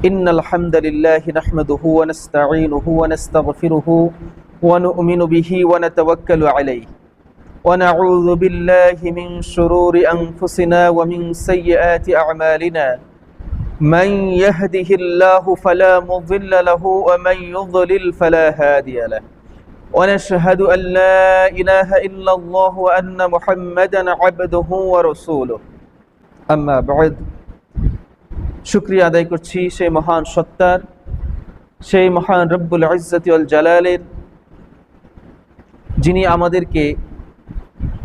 إن الحمد لله نحمده ونستعينه ونستغفره ونؤمن به ونتوكل عليه ونعوذ بالله من شرور أنفسنا ومن سيئات أعمالنا من يهده الله فلا مضل له ومن يضلل فلا هادي له ونشهد أن لا إله إلا الله وأن محمدا عبده ورسوله أما بعد শুকরিয়া আদায় করছি সেই মহান সত্তার, সেই মহান রব্বুল ইজ্জতি ওয়াল জালালের, যিনি আমাদেরকে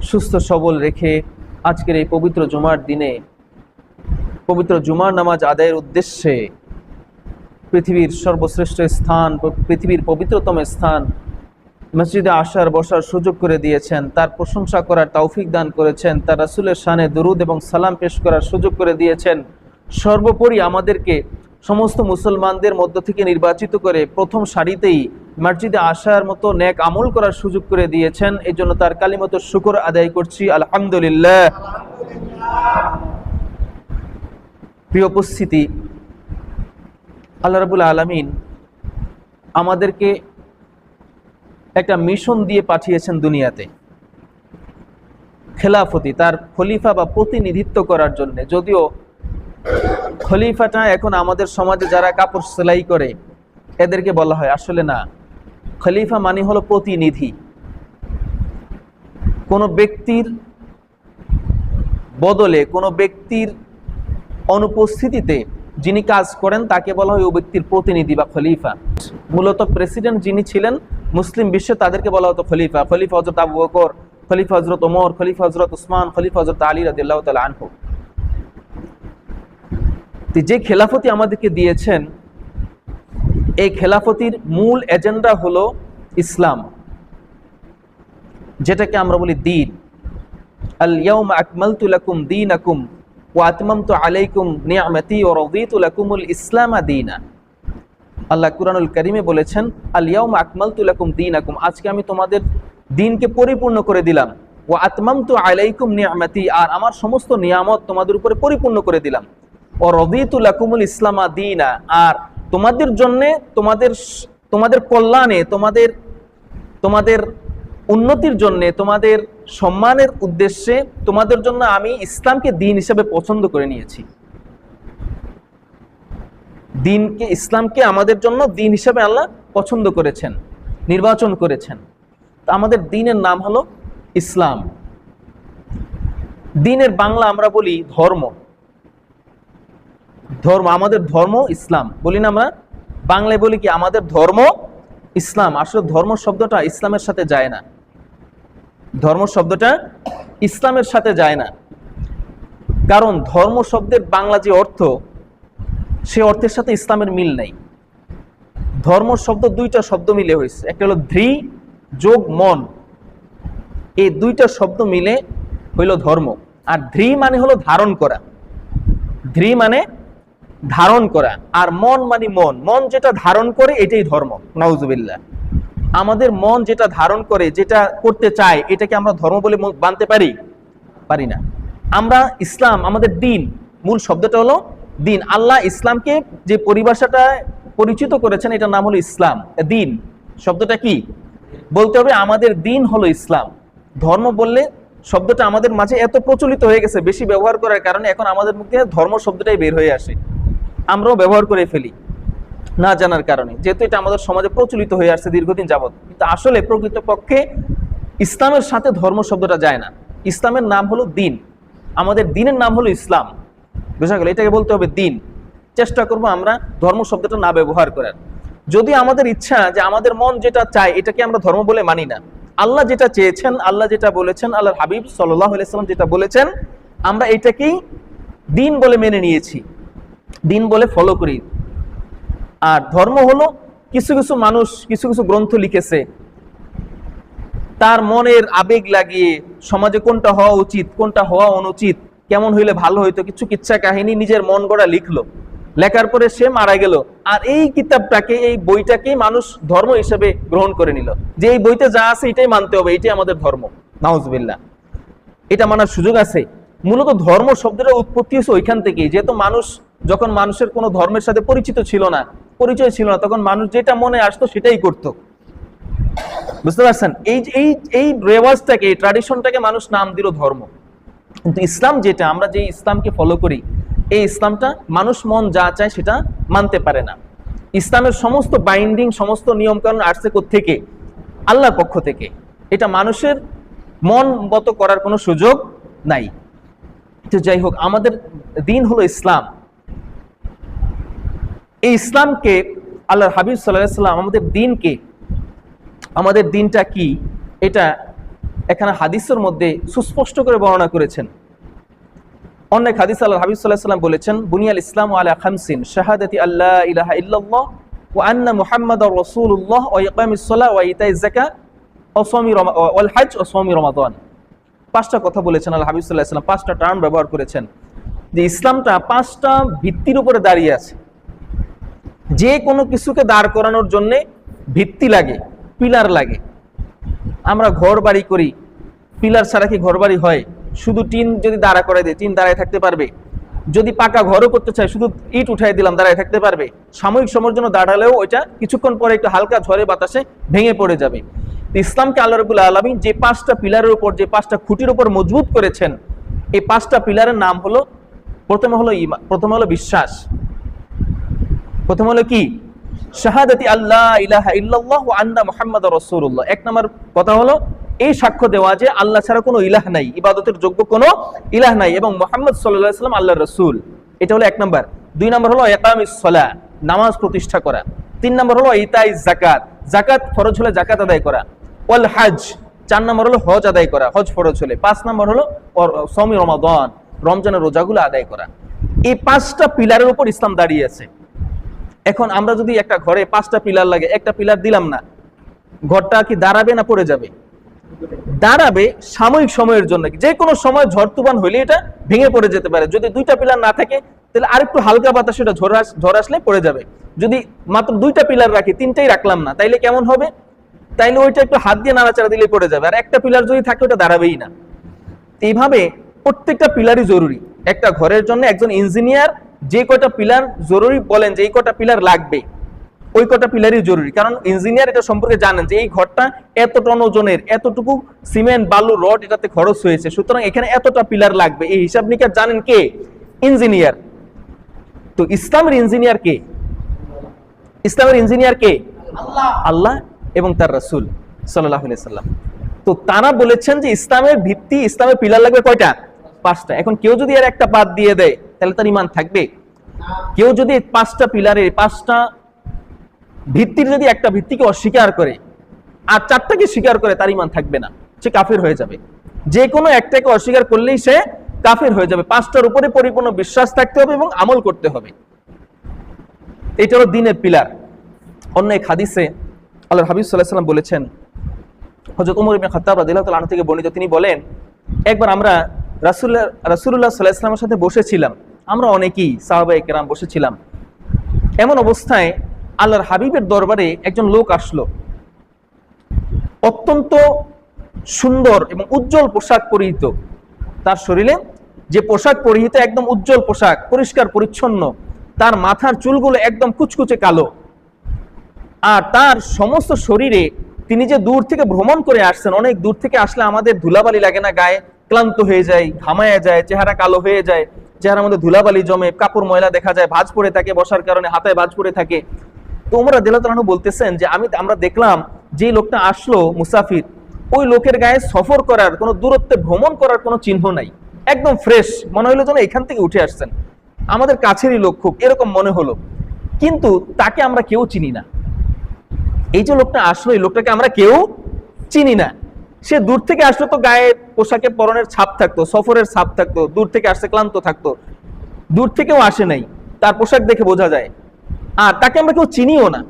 সুস্থ সবল রেখে আজকের এই পবিত্র জুমার দিনে পবিত্র জুমার নামাজ আদায়ের উদ্দেশ্যে পৃথিবীর সর্বশ্রেষ্ঠ স্থান, পৃথিবীর পবিত্রতম স্থান মসজিদে আসার বসার সুযোগ করে দিয়েছেন, তার প্রশংসা করার তৌফিক দান করেছেন, তার রাসূলের শানে দরুদ এবং সালাম পেশ করার সুযোগ করে দিয়েছেন। সর্বোপরি আমাদেরকে সমস্ত মুসলমানদের মধ্য থেকে নির্বাচিত করে প্রথম সারিতেই মসজিদে আসার মতো নেক আমল করার সুযোগ করে দিয়েছেন। এই জন্য তার কালিমত শুকর আদায় করছি, আলহামদুলিল্লাহ। প্রিয় উপস্থিতি, আল্লাহ রাব্বুল আলামিন আমাদেরকে একটা মিশন দিয়ে পাঠিয়েছেন দুনিয়াতে, খেলাফতি, তার খলিফা বা প্রতিনিধিত্ব করার জন্য। যদিও খলিফাটা এখন আমাদের সমাজে যারা কাপড় সেলাই করে এদেরকে বলা হয়, আসলে না, খলিফা মানে হলো প্রতিনিধি। কোনো ব্যক্তির বদলে, কোনো ব্যক্তির অনুপস্থিতিতে যিনি কাজ করেন তাকে বলা হয় ওই ব্যক্তির প্রতিনিধি বা খলিফা। মূলত প্রেসিডেন্ট যিনি ছিলেন মুসলিম বিশ্বে তাদেরকে বলা হতো খলিফা। খলিফা হযরত আবু বকর, খলিফা হযরত ওমর, খলিফা হযরত উসমান, খলিফা হযরত আলী রাদিয়াল্লাহু তাআলা আনহু। যে খেলাফতি আমাদেরকে দিয়েছেন, এই খেলাফতির মূল এজেন্ডা হলো ইসলাম, যেটাকে আমরা বলি দ্বীন। আল ইয়াউমা আকমালতু লাকুম দীনাকুম ওয়া আতমামতু আলাইকুম নি'মাতি ওয়া রাদিতু লাকুমুল ইসলামা দীনা। আল্লাহ কুরআনুল কারীমে বলেছেন, আল ইয়াউমা আকমালতু লাকুম দীনাকুম, আজকে আমি তোমাদের দ্বীনকে পরিপূর্ণ করে দিলাম। ওয়া আতমামতু আলাইকুম নি'মাতি, আর আমার সমস্ত নিয়ামত তোমাদের উপরে পরিপূর্ণ করে দিলাম। ও রাদিতু লাকুমুল ইসলামা দীনা, আর তোমাদের জন্য, তোমাদের কল্যাণে, তোমাদের উন্নতির জন্য, তোমাদের সম্মানের উদ্দেশ্যে তোমাদের জন্য আমি ইসলামকে দ্বীন হিসেবে পছন্দ করে নিয়েছি। ইসলামকে আমাদের জন্য দ্বীন হিসেবে আল্লাহ পছন্দ করেছেন, নির্বাচন করেছেন। তা আমাদের দ্বীনের নাম হলো ইসলাম। দ্বীনের বাংলা আমরা বলি ধর্ম। আমাদের ধর্ম ইসলাম বলি না আমরা, বাংলায় বলি কি আমাদের ধর্ম ইসলাম। আসলে ধর্ম শব্দটা ইসলামের সাথে যায় না, ধর্ম শব্দটা ইসলামের সাথে যায় না। কারণ ধর্ম শব্দের বাংলা যে অর্থ, সে অর্থের সাথে ইসলামের মিল নেই। ধর্ম শব্দ দুইটা শব্দ মিলে হয়েছে, একটা হলো ধৃ যোগ মন, এই দুইটা শব্দ মিলে হইল ধর্ম। আর ধৃ মানে হলো ধারণ করা, ধৃ মানে ধারণ করা, আর মন মানে মন যেটা ধারণ করে এটাই ধর্ম। নাউজুবিল্লাহ। আমাদের মন যেটা ধারণ করে, যেটা করতে চায়, এটাকে আমরা ধর্ম বলে মানতে পারি না। আমরা ইসলাম, আমাদের দ্বীন, মূল শব্দটা হলো দ্বীন। আল্লাহ ইসলামকে যে পরিভাষাটা পরিচিত করেছেন এটার নাম হলো ইসলাম। দ্বীন শব্দটা কি বলতে হবে, আমাদের দ্বীন হলো ইসলাম। ধর্ম বললে শব্দটা আমাদের মাঝে এত প্রচলিত হয়ে গেছে, বেশি ব্যবহার করার কারণে এখন আমাদের মুখে ধর্ম শব্দটাই বের হয়ে আসে, আমরাও ব্যবহার করে ফেলি না জানার কারণে, যেহেতু এটা আমাদের সমাজে প্রচলিত হয়ে আসছে দীর্ঘদিন যাবত। কিন্তু আসলে প্রকৃতপক্ষে ইসলামের সাথে ধর্ম শব্দটা যায় না। ইসলামের নাম হলো দ্বীন, আমাদের দ্বীনের নাম হলো ইসলাম। বোঝা গেল? এটাকে বলতে হবে দ্বীন। চেষ্টা করব আমরা ধর্ম শব্দটা না ব্যবহার করার। যদি আমাদের ইচ্ছা যে আমাদের মন যেটা চায় এটাকে আমরা ধর্ম বলে মানি না, আল্লাহ যেটা চেয়েছেন, আল্লাহ যেটা বলেছেন, আল্লাহর হাবিব সাল্লাল্লাহু আলাইহি সাল্লাম যেটা বলেছেন, আমরা এটাকেই দ্বীন বলে মেনে নিয়েছি, দ্বীন বলে ফলো করি। আর ধর্ম হলো কিছু কিছু মানুষ কিছু কিছু গ্রন্থ লিখেছে, তার মনের আবেগ লাগিয়ে সমাজে কোনটা হওয়া উচিত, কোনটা হওয়া অনুচিত, কেমন হইলে ভালো হইতো, কিছু কিচ্ছা কাহিনী নিজের মন গড়া লিখলো, লেখার পরে সে মারা গেল। আর এই কিতাবটাকে, এই বইটাকেই মানুষ ধর্ম হিসেবে গ্রহণ করে নিল, যে এই বইতে যা আছে এটাই মানতে হবে, এটাই আমাদের ধর্ম। নাউজুবিল্লাহ। এটা মানার সুযোগ আছে? মূলত ধর্ম শব্দের উৎপত্তি হচ্ছে ওইখান থেকেই, যেহেতু মানুষ যখন মানুষের কোনো ধর্মের সাথে পরিচয় ছিল না, তখন মানুষ যেটা মনে আসতো সেটাই করত। বুঝতে পারছেন? এই রেওয়াজটাকে, এই ট্র্যাডিশনটাকে মানুষ নাম দিল ধর্ম। কিন্তু ইসলাম যেটা, আমরা যে ইসলামকে ফলো করি, এই ইসলামটা মানুষ মন যা চায় সেটা মানতে পারে না। ইসলামের সমস্ত বাইন্ডিং, সমস্ত নিয়মকানুন আসছে কোত্থেকে? আল্লাহর পক্ষ থেকে। এটা মানুষের মন মতো করার কোনো সুযোগ নাই। তো যাই হোক, আমাদের দিন হলো ইসলাম। এই ইসলামকে, আল্লাহর হাবিব সাল্লাল্লাহু আলাইহি ওয়াসাল্লাম আমাদের দিনটা কি, এটা এখানে হাদিসের মধ্যে সুস্পষ্ট করে বর্ণনা করেছেন। অনেক হাদিস আল্লাহর হাবিব সাল্লাল্লাহু আলাইহি ওয়াসাল্লাম বলেছেন, বুনিয়াল ইসলামু আলা খামসিন, শাহাদাতি আল্লা ইলাহা ইল্লাল্লাহ ওয়া আন্না মুহাম্মাদার রাসূলুল্লাহ ওয়া ইকামিস সালাহ ওয়া ইতাইজ যাকাত ওয়াল হজ ওয়া সাওমি রমাদান। পাঁচটা কথা বলেছেন আল্লাহর হাবিব সাল্লাল্লাহু আলাইহি ওয়াসাল্লাম, পাঁচটা টার্ম ব্যবহার করেছেন যে ইসলামটা পাঁচটা ভিত্তির উপরে দাঁড়িয়ে আছে। যে কোনো কিছুকে দাঁড় করানোর জন্য ভিত্তি লাগে, পিলার লাগে। আমরা ঘর বাড়ি করি, পিলার ছাড়া কি ঘর বাড়ি হয়? শুধু টিন যদি দাঁড়া করে দেয়, টিন দাঁড়ায় থাকতে পারবে? যদি পাকা ঘরও করতে চায়, শুধু ইট উঠাই দিলাম, দাঁড়ায় থাকতে পারবে? সাময়িক সময়ের জন্য দাঁড়ালেও ওইটা কিছুক্ষণ পরে একটু হালকা ঝড়ে বাতাসে ভেঙে পড়ে যাবে। ইসলামকে আল্লাহ রাব্বুল আলামিন যে পাঁচটা পিলারের উপর, যে পাঁচটা খুঁটির উপর মজবুত করেছেন, এই পাঁচটা পিলারের নাম হলো, প্রথমে হলো বিশ্বাস। প্রথম হলো কি? শাহাদাতি আল্লাহ ইলাহা ইল্লাল্লাহ ওয়া আন্না মুহাম্মাদার রাসূলুল্লাহ। এক নম্বর কথা হলো এই সাক্ষ্য দেওয়া যে আল্লাহ ছাড়া কোনো ইলাহ নাই, ইবাদতের যোগ্য কোনো ইলাহ নাই, এবং মুহাম্মদ সাল্লাল্লাহু আলাইহি ওয়াসাল্লাম আল্লাহর রাসূল। এটা হলো এক নম্বর। দুই নম্বর হলো ইকামিস সালাহ, নামাজ প্রতিষ্ঠা করা। তিন নম্বর হলো ইতাইজ যাকাত, যাকাত ফরজ হলে যাকাত আদায় করা। ওয়াল হজ, চার নম্বর হলো হজ আদায় করা, হজ ফরজ হলে। পাঁচ নম্বর হলো সাওমি রমাদান, রমজানের রোজাগুলো আদায় করা। এই পাঁচটা পিলারের উপর ইসলাম দাঁড়িয়ে আছে। এখন আমরা যদি একটা ঘরে পাঁচটা পিলার লাগে, একটা পিলার দিলাম না, ঘরটা কি দাঁড়াবে না পড়ে যাবে? দাঁড়াবে সাময়িক সময়ের জন্য। যে কোনো সময় ঝড় তুফান হইলে এটা ভেঙে পড়ে যেতে পারে। যদি দুইটা পিলার না থাকে তাহলে আরেকটু হালকা বাতাসে এটা ঝড় আসলে পড়ে যাবে। যদি মাত্র দুইটা পিলার রাখি, তিনটাই রাখলাম না, তাইলে কেমন হবে? তাইলে ওইটা একটু হাত দিয়ে নাড়াচাড়া দিলে পড়ে যাবে। আর একটা পিলার যদি থাকে ওটা দাঁড়াবেই না। এইভাবে প্রত্যেকটা পিলারই জরুরি। একটা ঘরের জন্য একজন ইঞ্জিনিয়ার যে কয়টা পিলার জরুরি বলেন, যে এই কয়টা পিলার লাগবে, ওই কয়টা পিলারই জরুরি। কারণ ইঞ্জিনিয়ার এটা সম্পর্কে জানেন যে এই ঘরটা এত টন ওজনের, এতটুকু সিমেন্ট বালু রড এটাতে খরচ হয়েছে, সুতরাং এখানে এতটা পিলার লাগবে। এই হিসাব নিকাশ জানেন কে? ইঞ্জিনিয়ার। তো ইসলামের ইঞ্জিনিয়ার কে? ইসলামের ইঞ্জিনিয়ার কে? আল্লাহ এবং তার রাসূল সাল্লাল্লাহু আলাইহি ওয়াসাল্লাম। তো তারা বলেছেন যে ইসলামের ভিত্তি, ইসলামের পিলার লাগবে কয়টা? পাঁচটা। এখন কেউ যদি এর একটা বাদ দিয়ে দেয় তাহলে তার ঈমান থাকবে? কেউ যদি পাঁচটা পিলারের, পাঁচটা ভিত্তির যদি একটা ভিত্তিকে অস্বীকার করে আর চারটাকে স্বীকার করে, তার ঈমান থাকবে না, সে কাফের হয়ে যাবে। যে কোনো একটাকে অস্বীকার করলেই সে কাফের হয়ে যাবে। পাঁচটার উপরে পরিপূর্ণ বিশ্বাস থাকতে হবে এবং আমল করতে হবে। এটা হলো দ্বীনের পিলার। অন্য এক হাদিসে আল্লাহর হাবিব সাল্লাল্লাহু আলাইহি ওয়াসাল্লাম বলেছেন, হযরত ওমর ইবনে খাত্তাব রাদিয়াল্লাহু তাআলা আনহু থেকে বর্ণিত, তিনি বলেন, একবার আমরা রাসূলুল্লাহ সাল্লাল্লাহু আলাইহি ওয়াসাল্লামের সাথে বসেছিলাম। আমরা অনেকেই সাহাবায়ে কেরাম বসেছিলাম। এমন অবস্থায় আল্লাহর হাবিবের দরবারে একজন লোক আসলো। অত্যন্ত সুন্দর এবং উজ্জ্বল পোশাক পরিহিত। তার শরীরে যে পোশাক পরিহিত, একদম উজ্জ্বল পোশাক, পরিষ্কার পরিচ্ছন্ন। তার মাথার চুলগুলো একদম কুচকুচে কালো। আর তার সমস্ত শরীরে, তিনি যে দূর থেকে ভ্রমণ করে আসছেন, অনেক দূর থেকে আসলে আমাদের ধুলাবালি লাগে না গায়ে? ক্লান্ত হয়ে যায়, ঘামায়া যায়, চেহারা কালো হয়ে যায়, চেহারার মধ্যে ধুলাবালি জমে, কাপড় ময়লা দেখা যায়, ভাঁজ পড়ে থাকে, বসার কারণে হাতায় ভাঁজ পড়ে থাকে। তো ওমর রাদিয়াল্লাহু তাআলা আনহু বলতেছেন যে আমরা দেখলাম যে লোকটা আসলো মুসাফির, ওই লোকের গায়ে সফর করার, কোনো দূরত্বে ভ্রমণ করার কোনো চিহ্ন নাই। একদম ফ্রেশ, মনে হলো যেন এখান থেকে উঠে আসছেন, আমাদের কাছেরই লোক, খুব এরকম মনে হলো। কিন্তু তাকে আমরা কেউ চিনি না। এই যে লোকটা আসলো, এই লোকটাকে আমরা কেউ চিনি না। সে দূর থেকে আসলো তো গায়ে পোশাকে পরনের ছাপ থাকতো, সফরের ছাপ থাকতো, দূর থেকে আসছে, ক্লান্ত থাকতো। দূর থেকেও আসে নাই, তার পোশাক দেখে বোঝা যায়। আর তাকে আমরা কেউ চিনিও না,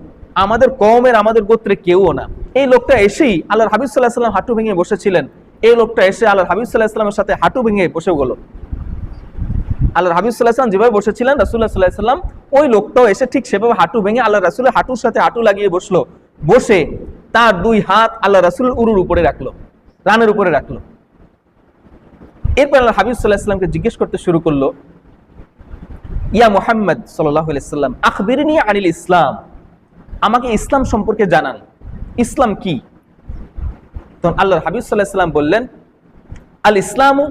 আমাদের কওমের, আমাদের গোত্রে কেউও না। এই লোকটা এসেই আল্লাহর হাবিব সাল্লাল্লাহু আলাইহি ওয়াসাল্লাম হাঁটু ভেঙে বসেছিলেন। এই লোকটা এসে আল্লাহর হাবিব সাল্লাল্লাহু আলাইহি ওয়াসাল্লামের সাথে হাঁটু ভেঙে বসে গেল। আল্লাহর হাবিব সাল্লাল্লাহু আলাইহি ওয়াসাল্লাম যেভাবে বসেছিলেন, রাসূলুল্লাহ সাল্লাল্লাহু আলাইহি ওয়াসাল্লাম ওই লোকটাও এসে ঠিক সেভাবে হাঁটু ভেঙে আল্লাহ রাসূলের হাঁটুর সাথে হাঁটু লাগিয়ে বসলো। বসে তার দুই হাত আল্লাহ রাসূলের উরুর উপরে রাখলো, রানের উপরে রাখলো। এরপর আল্লাহ হাবিব সাল্লাল্লাহু আলাইহি ওয়াসাল্লামকে জিজ্ঞেস করতে শুরু করলো, ইয়া মুহাম্মদ সাল্লাল্লাহু আলাইহি সাল্লাম আখবিরনি আনিল ইসলাম, আমাকে ইসলাম সম্পর্কে জানান, ইসলাম কি? তখন আল্লাহর হাবিব সাল্লাল্লাহু আলাইহি সাল্লাম বললেন, আল ইসলামু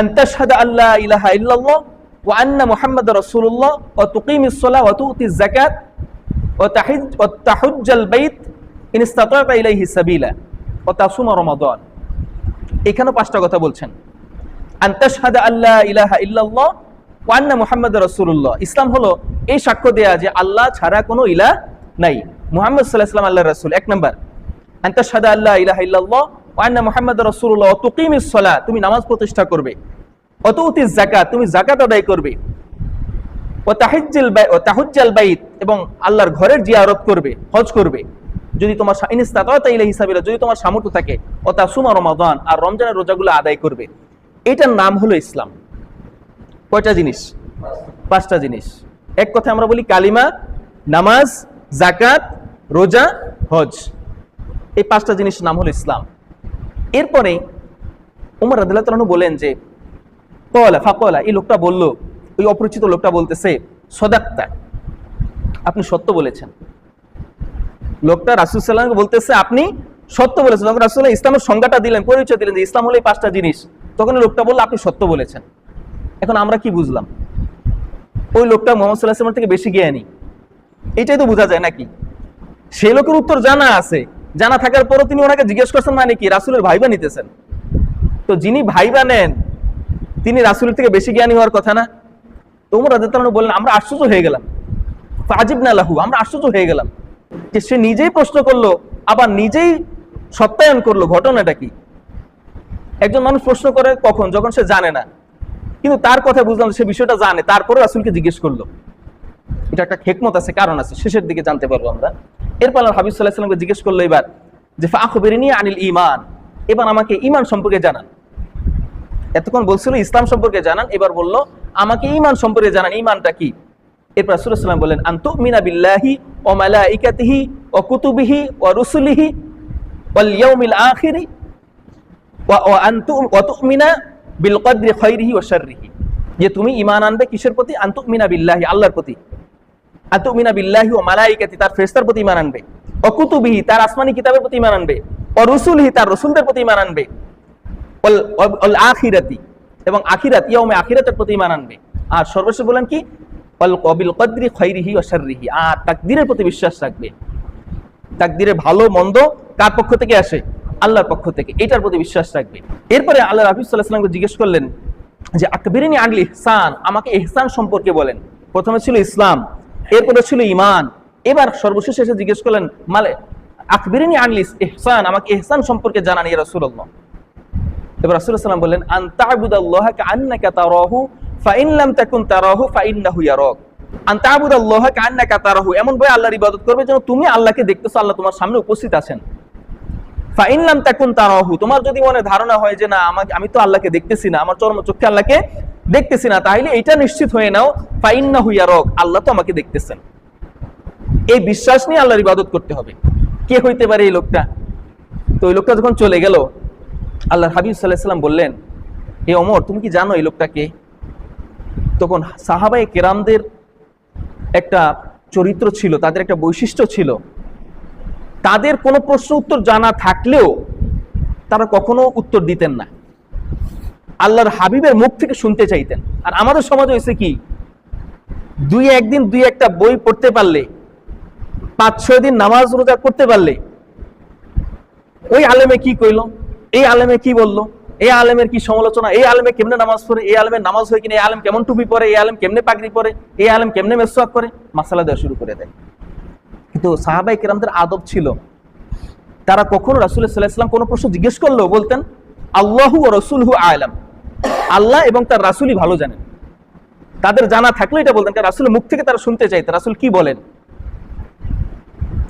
আন তাশহাদা আল্লা ইলাহা ইল্লাল্লাহ ওয়া আন্না মুহাম্মাদার রাসূলুল্লাহ ওয়া তুকিমিস সালাহ ওয়া তুতিজ যাকাত ওয়া তাহুজ্জাল বাইত ইন ইসতাতা'তা ইলাইহি সাবিলা ওয়া তাসুমা রমাদান। এখানেও 5টা কথা বলছেন। আন তাশহাদা আল্লা ইলাহা ইল্লাল্লাহ ওয়া আন্না মুহাম্মাদার রাসূলুল্লাহ, ইসলাম হলো এই সাক্ষ্য দেয়া যে আল্লাহ ছাড়া কোনো ইলাহ নাই, মুহাম্মদ সাল্লাল্লাহু আলাইহি ওয়াসাল্লাম আল্লাহর রাসূল। 1 নাম্বার, আন তাশহাদা আল্লা ইলাহা ইল্লাল্লাহ ওয়া আন্না মুহাম্মাদার রাসূলুল্লাহ ওয়া তুকিমিস সালাহ, তুমি নামাজ প্রতিষ্ঠা করবে, ওয়া তুতিজ যাকাত, তুমি যাকাত আদায় করবে, ওয়া তাহুজ্জাল বাইত, এবং আল্লাহর ঘরের জিয়ারত করবে, হজ করবে যদি তোমার ইন ইসতাতা'তা ইলাইহি সাবিলা, যদি তোমার সামর্থ্য থাকে, ওয়া তাসুমা রমাদান, আর রমজানের রোজাগুলো আদায় করবে। এটার নাম হলো ইসলাম। কয়টা জিনিস? 5টা জিনিস। এক কথা আমরা বলি কালিমা, নামাজ, যাকাত, রোজা, হজ, এই 5টা জিনিসের নাম হলো ইসলাম। এরপরে ওমর রাদিয়াল্লাহু তাআলা বলেন যে ফাকালা, এই লোকটা বলল, ওই অপরিচিত লোকটা বলতেছে, সদাক্তা, আপনি সত্য বলেছেন। লোকটা রাসূল সাল্লাল্লাহু আলাইহি ওয়াসাল্লামকে বলতেছে আপনি সত্য বলেছেন। যখন রাসূল ইসলামের সংজ্ঞাটা দিলেন, পরিচয় দিলেন যে ইসলাম হলো এই 5টা জিনিস, তখন লোকটা বলল আপনি সত্য বলেছেন। এখন আমরা কি বুঝলাম? ওই লোকটা মুহাম্মদ সাল্লাল্লাহু আলাইহি ওয়াসাল্লাম থেকে বেশি জ্ঞানী, এটাই তো বোঝা যায় নাকি? সেই লোকের উত্তর জানা আছে, জানা থাকার পরও তিনি ওনাকে জিজ্ঞেস করছেন মানে কি? রাসূলের ভাইবা নিতেছেন। তো যিনি ভাইবা নেন তিনি রাসূলের থেকে বেশি জ্ঞানী হওয়ার কথা না? তো ওমর রাদিয়াল্লাহু আনহু বললেন আমরা আশ্চর্য হয়ে গেলাম, ফাজিবনা লাহু, আমরা আশ্চর্য হয়ে গেলাম যে সে নিজেই প্রশ্ন করলো, আবার নিজেই সত্যায়ন করলো। ঘটনাটা কি? একজন মানুষ প্রশ্ন করে কখন? যখন সে জানে না, কিন্তু তার কথা বুঝলাম সে বিষয়টা জানে, তারপরে রাসূলকে জিজ্ঞেস করলো। এটা একটা হিকমত আছে, কারণ আছে, শেষের দিকে জানতে পারবো আমরা। এরপর আল্লাহর হাবিব সাল্লাল্লাহু আলাইহি ওয়াসাল্লামকে জিজ্ঞেস করলো এবার যে ফাআখবিরনি আনিল ঈমান, এবার আমাকে ঈমান সম্পর্কে জানান। এতক্ষণ বলছিল ইসলাম সম্পর্কে জানান, এবার বললো আমাকে ঈমান সম্পর্কে জানান, ঈমানটা কি? এরপর রাসূল সাল্লাল্লাহু আলাইহি ওয়াসাল্লাম বলেন আন তুমিনা বিল্লাহি ওয়া মালাইকাতিহি ওয়া কুতুবিহি ওয়া রুসুলিহি ওয়াল ইয়াউমিল আখিরি ওয়া তুমিনা বিল কদরি খাইরিহি ওয়া শাররিহি, যে তুমি ঈমান আনবে কিসের প্রতি? আন তুমিনা বিল্লাহি, আল্লাহর প্রতি, আন তুমিনা বিল্লাহি ওয়া মালাইকাতি, তার ফেরেশতার প্রতি ঈমান আনবে, ওয়া কুতুবিহি, তার আসমানি কিতাবের প্রতি ঈমান আনবে, ওয়া রুসুলিহি, তার রাসূলদের প্রতি ঈমান আনবে, ওয়াল আখিরাতি, এবং আখিরাত, ইয়াউমে আখিরাতের প্রতি ঈমান আনবে। আর সর্বশেষ বলেন কি? ওয়াল বিল কদরি খাইরিহি ওয়া শাররিহি, আর তাকদীরের প্রতি বিশ্বাস রাখবে। তাকদীরে ভালো মন্দ কার পক্ষ থেকে আসে? আল্লাহর পক্ষ থেকে, এটার প্রতি বিশ্বাস রাখবে। এরপরে আল্লাহ রাসূল সাল্লাল্লাহু আলাইহি ওয়াসাল্লামকে জিজ্ঞেস করলেন যে আকবিরনি আনিল ইহসান, আমাকে ইহসান সম্পর্কে বলেন। প্রথমে ছিল ইসলাম, এরপরে ছিল ঈমান, এবার সর্বশেষে এসে জিজ্ঞেস করলেন আকবিরনি আনিল ইহসান, আমাকে ইহসান সম্পর্কে জানান ইয়া রাসূলুল্লাহ। এবার রাসূল সাল্লাল্লাহু আলাইহি ওয়াসাল্লাম বললেন আন তা'বুদাল্লাহা কাআন্নাকা তারাহু ফাইন লাম তাকুন তারাহু ফাইন্নাহু ইয়ারাক। আন তা'বুদাল্লাহা কাআন্নাকা তারাহু, এমন ভাবে আল্লাহর ইবাদত করবে যেন তুমি আল্লাহকে দেখতেছো, আল্লাহ তোমার সামনে উপস্থিত আছেন। ফাইন লাম তাকুন তারাহু, তোমার যদি মনে ধারণা হয় যে না আমি তো আল্লাহকে দেখতেছি না, আমার চর্মচক্ষে আল্লাহকে দেখতেছি না, তাহলে এটা নিশ্চিত হয়ে নাও ফাইন্নাহু ইয়ারাক, আল্লাহ তো আমাকে দেখতেছেন। এই বিশ্বাস নিয়ে আল্লাহর ইবাদত করতে হবে। কে হইতে পারে এই লোকটা? তো ওই লোকটা যখন চলে গেল, আল্লাহর হাবিব সাল্লাল্লাহু আলাইহি ওয়াসাল্লাম বললেন হে ওমর, তুমি কি জানো এই লোকটাকে? তখন সাহাবায়ে কেরামদের একটা চরিত্র ছিল, তাদের একটা বৈশিষ্ট্য ছিল, তাদের কোনো প্রশ্ন উত্তর জানা থাকলেও তারা কখনো উত্তর দিতেন না, আল্লাহর হাবিবের মুখ থেকে শুনতে চাইতেন। আর আমাদের সমাজে হয়েছে কি, একদিন দুই একটা বই পড়তে পারলে, 5-6 দিন নামাজ রোজা করতে পারলে, ওই আলেমে কি কইলো, এই আলেমে কি বললো, এই আলেমের কি সমালোচনা, এই আলেমে কেমনে নামাজ পড়ে, এই আলেমের নামাজ হয় কিনা, এই আলেম কেমন টুপি পরে, এই আলেম কেমনে পাগড়ি পরে, এই আলেম কেমনে মেসওয়াক করে, মাসালা দেওয়া শুরু করে দেয়। কিন্তু সাহাবায়ে কেরামদের আদব ছিল, তারা কখনো রাসূল সাল্লাল্লাহু আলাইহি ওয়াসাল্লাম কোনো প্রশ্ন জিজ্ঞেস করলেও বলতেন আল্লাহু ওয়া রাসূলুহু আ'লাম, আল্লাহ এবং তার রাসূলই ভালো জানেন। তাদের জানা থাকলে এটা বলতেন, কারণ রাসূলের মুখ থেকে তারা শুনতে চাইতেন রাসূল কি বলেন।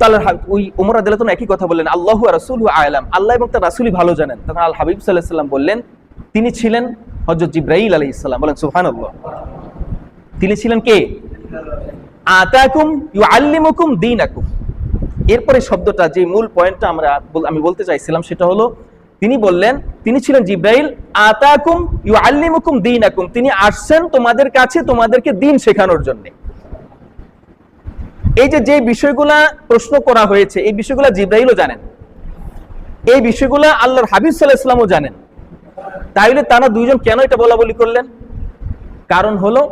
তাহলে ওই ওমর রাদিয়াল্লাহু আনহু একই কথা বললেন আল্লাহু ওয়া রাসূলুহু আ'লাম, আল্লাহ এবং তার রাসূলই ভালো জানেন। তখন আল হাবিব সাল্লাল্লাহু আলাইহি ওয়াসাল্লাম বললেন তিনি ছিলেন হযরত জিবরাইল আলাইহিস সালাম। বলেন সুবহানাল্লাহ। তিনি ছিলেন কে? আতাকুম ইউআল্লিমুকুম দীনাকুম। এরপরে শব্দটা, যে মূল পয়েন্টটা আমি বলতে চাইছিলাম, সেটা হলো তিনি বললেন, তিনি ছিলেন জিব্রাইল, আতাকুম ইউআল্লিমুকুম দীনাকুম, তিনি আসছেন তোমাদের কাছে তোমাদেরকে দ্বীন শেখানোর জন্য। এই যে বিষয়গুলা প্রশ্ন করা হয়েছে, এই বিষয়গুলা জিব্রাইলও জানেন, এই বিষয়গুলা আল্লাহর হাবিব সাল্লাল্লাহু আলাইহি ওয়াসাল্লামও জানেন। তাইলে তারা দুইজন কেন এটা বলা বলি করলেন? কারণ হলো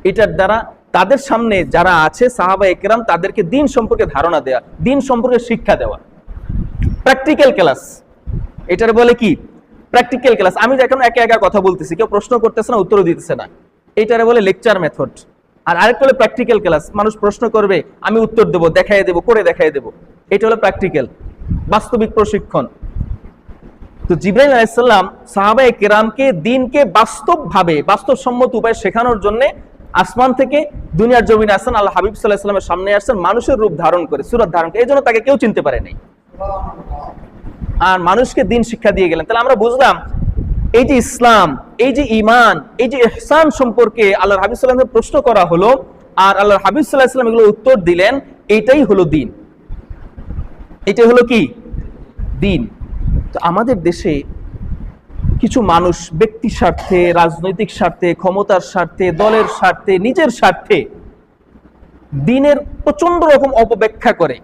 এটার দ্বারা তাদের সামনে যারা আছে সাহাবা একরাম, তাদেরকে দ্বীন সম্পর্কে ধারণা দেওয়া, দ্বীন সম্পর্কে শিক্ষা দেওয়া, প্র্যাকটিক্যাল ক্লাস। এটার বলে কি? Practical class. আমি এখন একা একা কথা বলতেছি, কেউ প্রশ্ন করতেছে না, উত্তরও দিতেছে না, এটারে বলে লেকচার মেথড। আর আরেকটা হলো প্র্যাকটিক্যাল ক্লাস, মানুষ প্রশ্ন করবে, আমি উত্তর দেবো, দেখাই দেবো, করে দেখাই দেবো, এটা হলো প্র্যাকটিক্যাল, বাস্তবিক প্রশিক্ষণ। তো জিবরাইল আলাইহিস সালাম সাহাবায়ে কেরামকে দ্বীনকে বাস্তবভাবে, বাস্তবসম্মত উপায়ে শেখানোর জন্য আসমান থেকে দুনিয়ার জমিনে আসেন, আল্লাহ হাবিব সাল্লাল্লাহু আলাইহি ওয়াসাল্লামের সামনে আসেন মানুষের রূপ ধারণ করে, সূরত ধারণ করে, এই জন্য তাকে কেউ চিনতে পারে নাই, আর মানুষকে দ্বীন শিক্ষা দিয়ে গেলেন। তাহলে আমরা বুঝলাম এই যে ইসলাম, এই যে ঈমান, এই যে ইহসান সম্পর্কে আল্লাহর হাবিব সাল্লাল্লাহু আলাইহি ওয়াসাল্লামকে প্রশ্ন করা হলো, আর আল্লাহর হাবিব সাল্লাল্লাহু আলাইহি ওয়াসাল্লাম এগুলো উত্তর দিলেন, এইটাই হলো দ্বীন। এটাই হলো কি? দ্বীন। তো আমাদের দেশে কিছু মানুষ ব্যক্তি স্বার্থে, রাজনৈতিক স্বার্থে, ক্ষমতার স্বার্থে, দলের স্বার্থে, নিজের স্বার্থে দ্বীনের প্রচন্ড রকম অপব্যাখ্যা করে।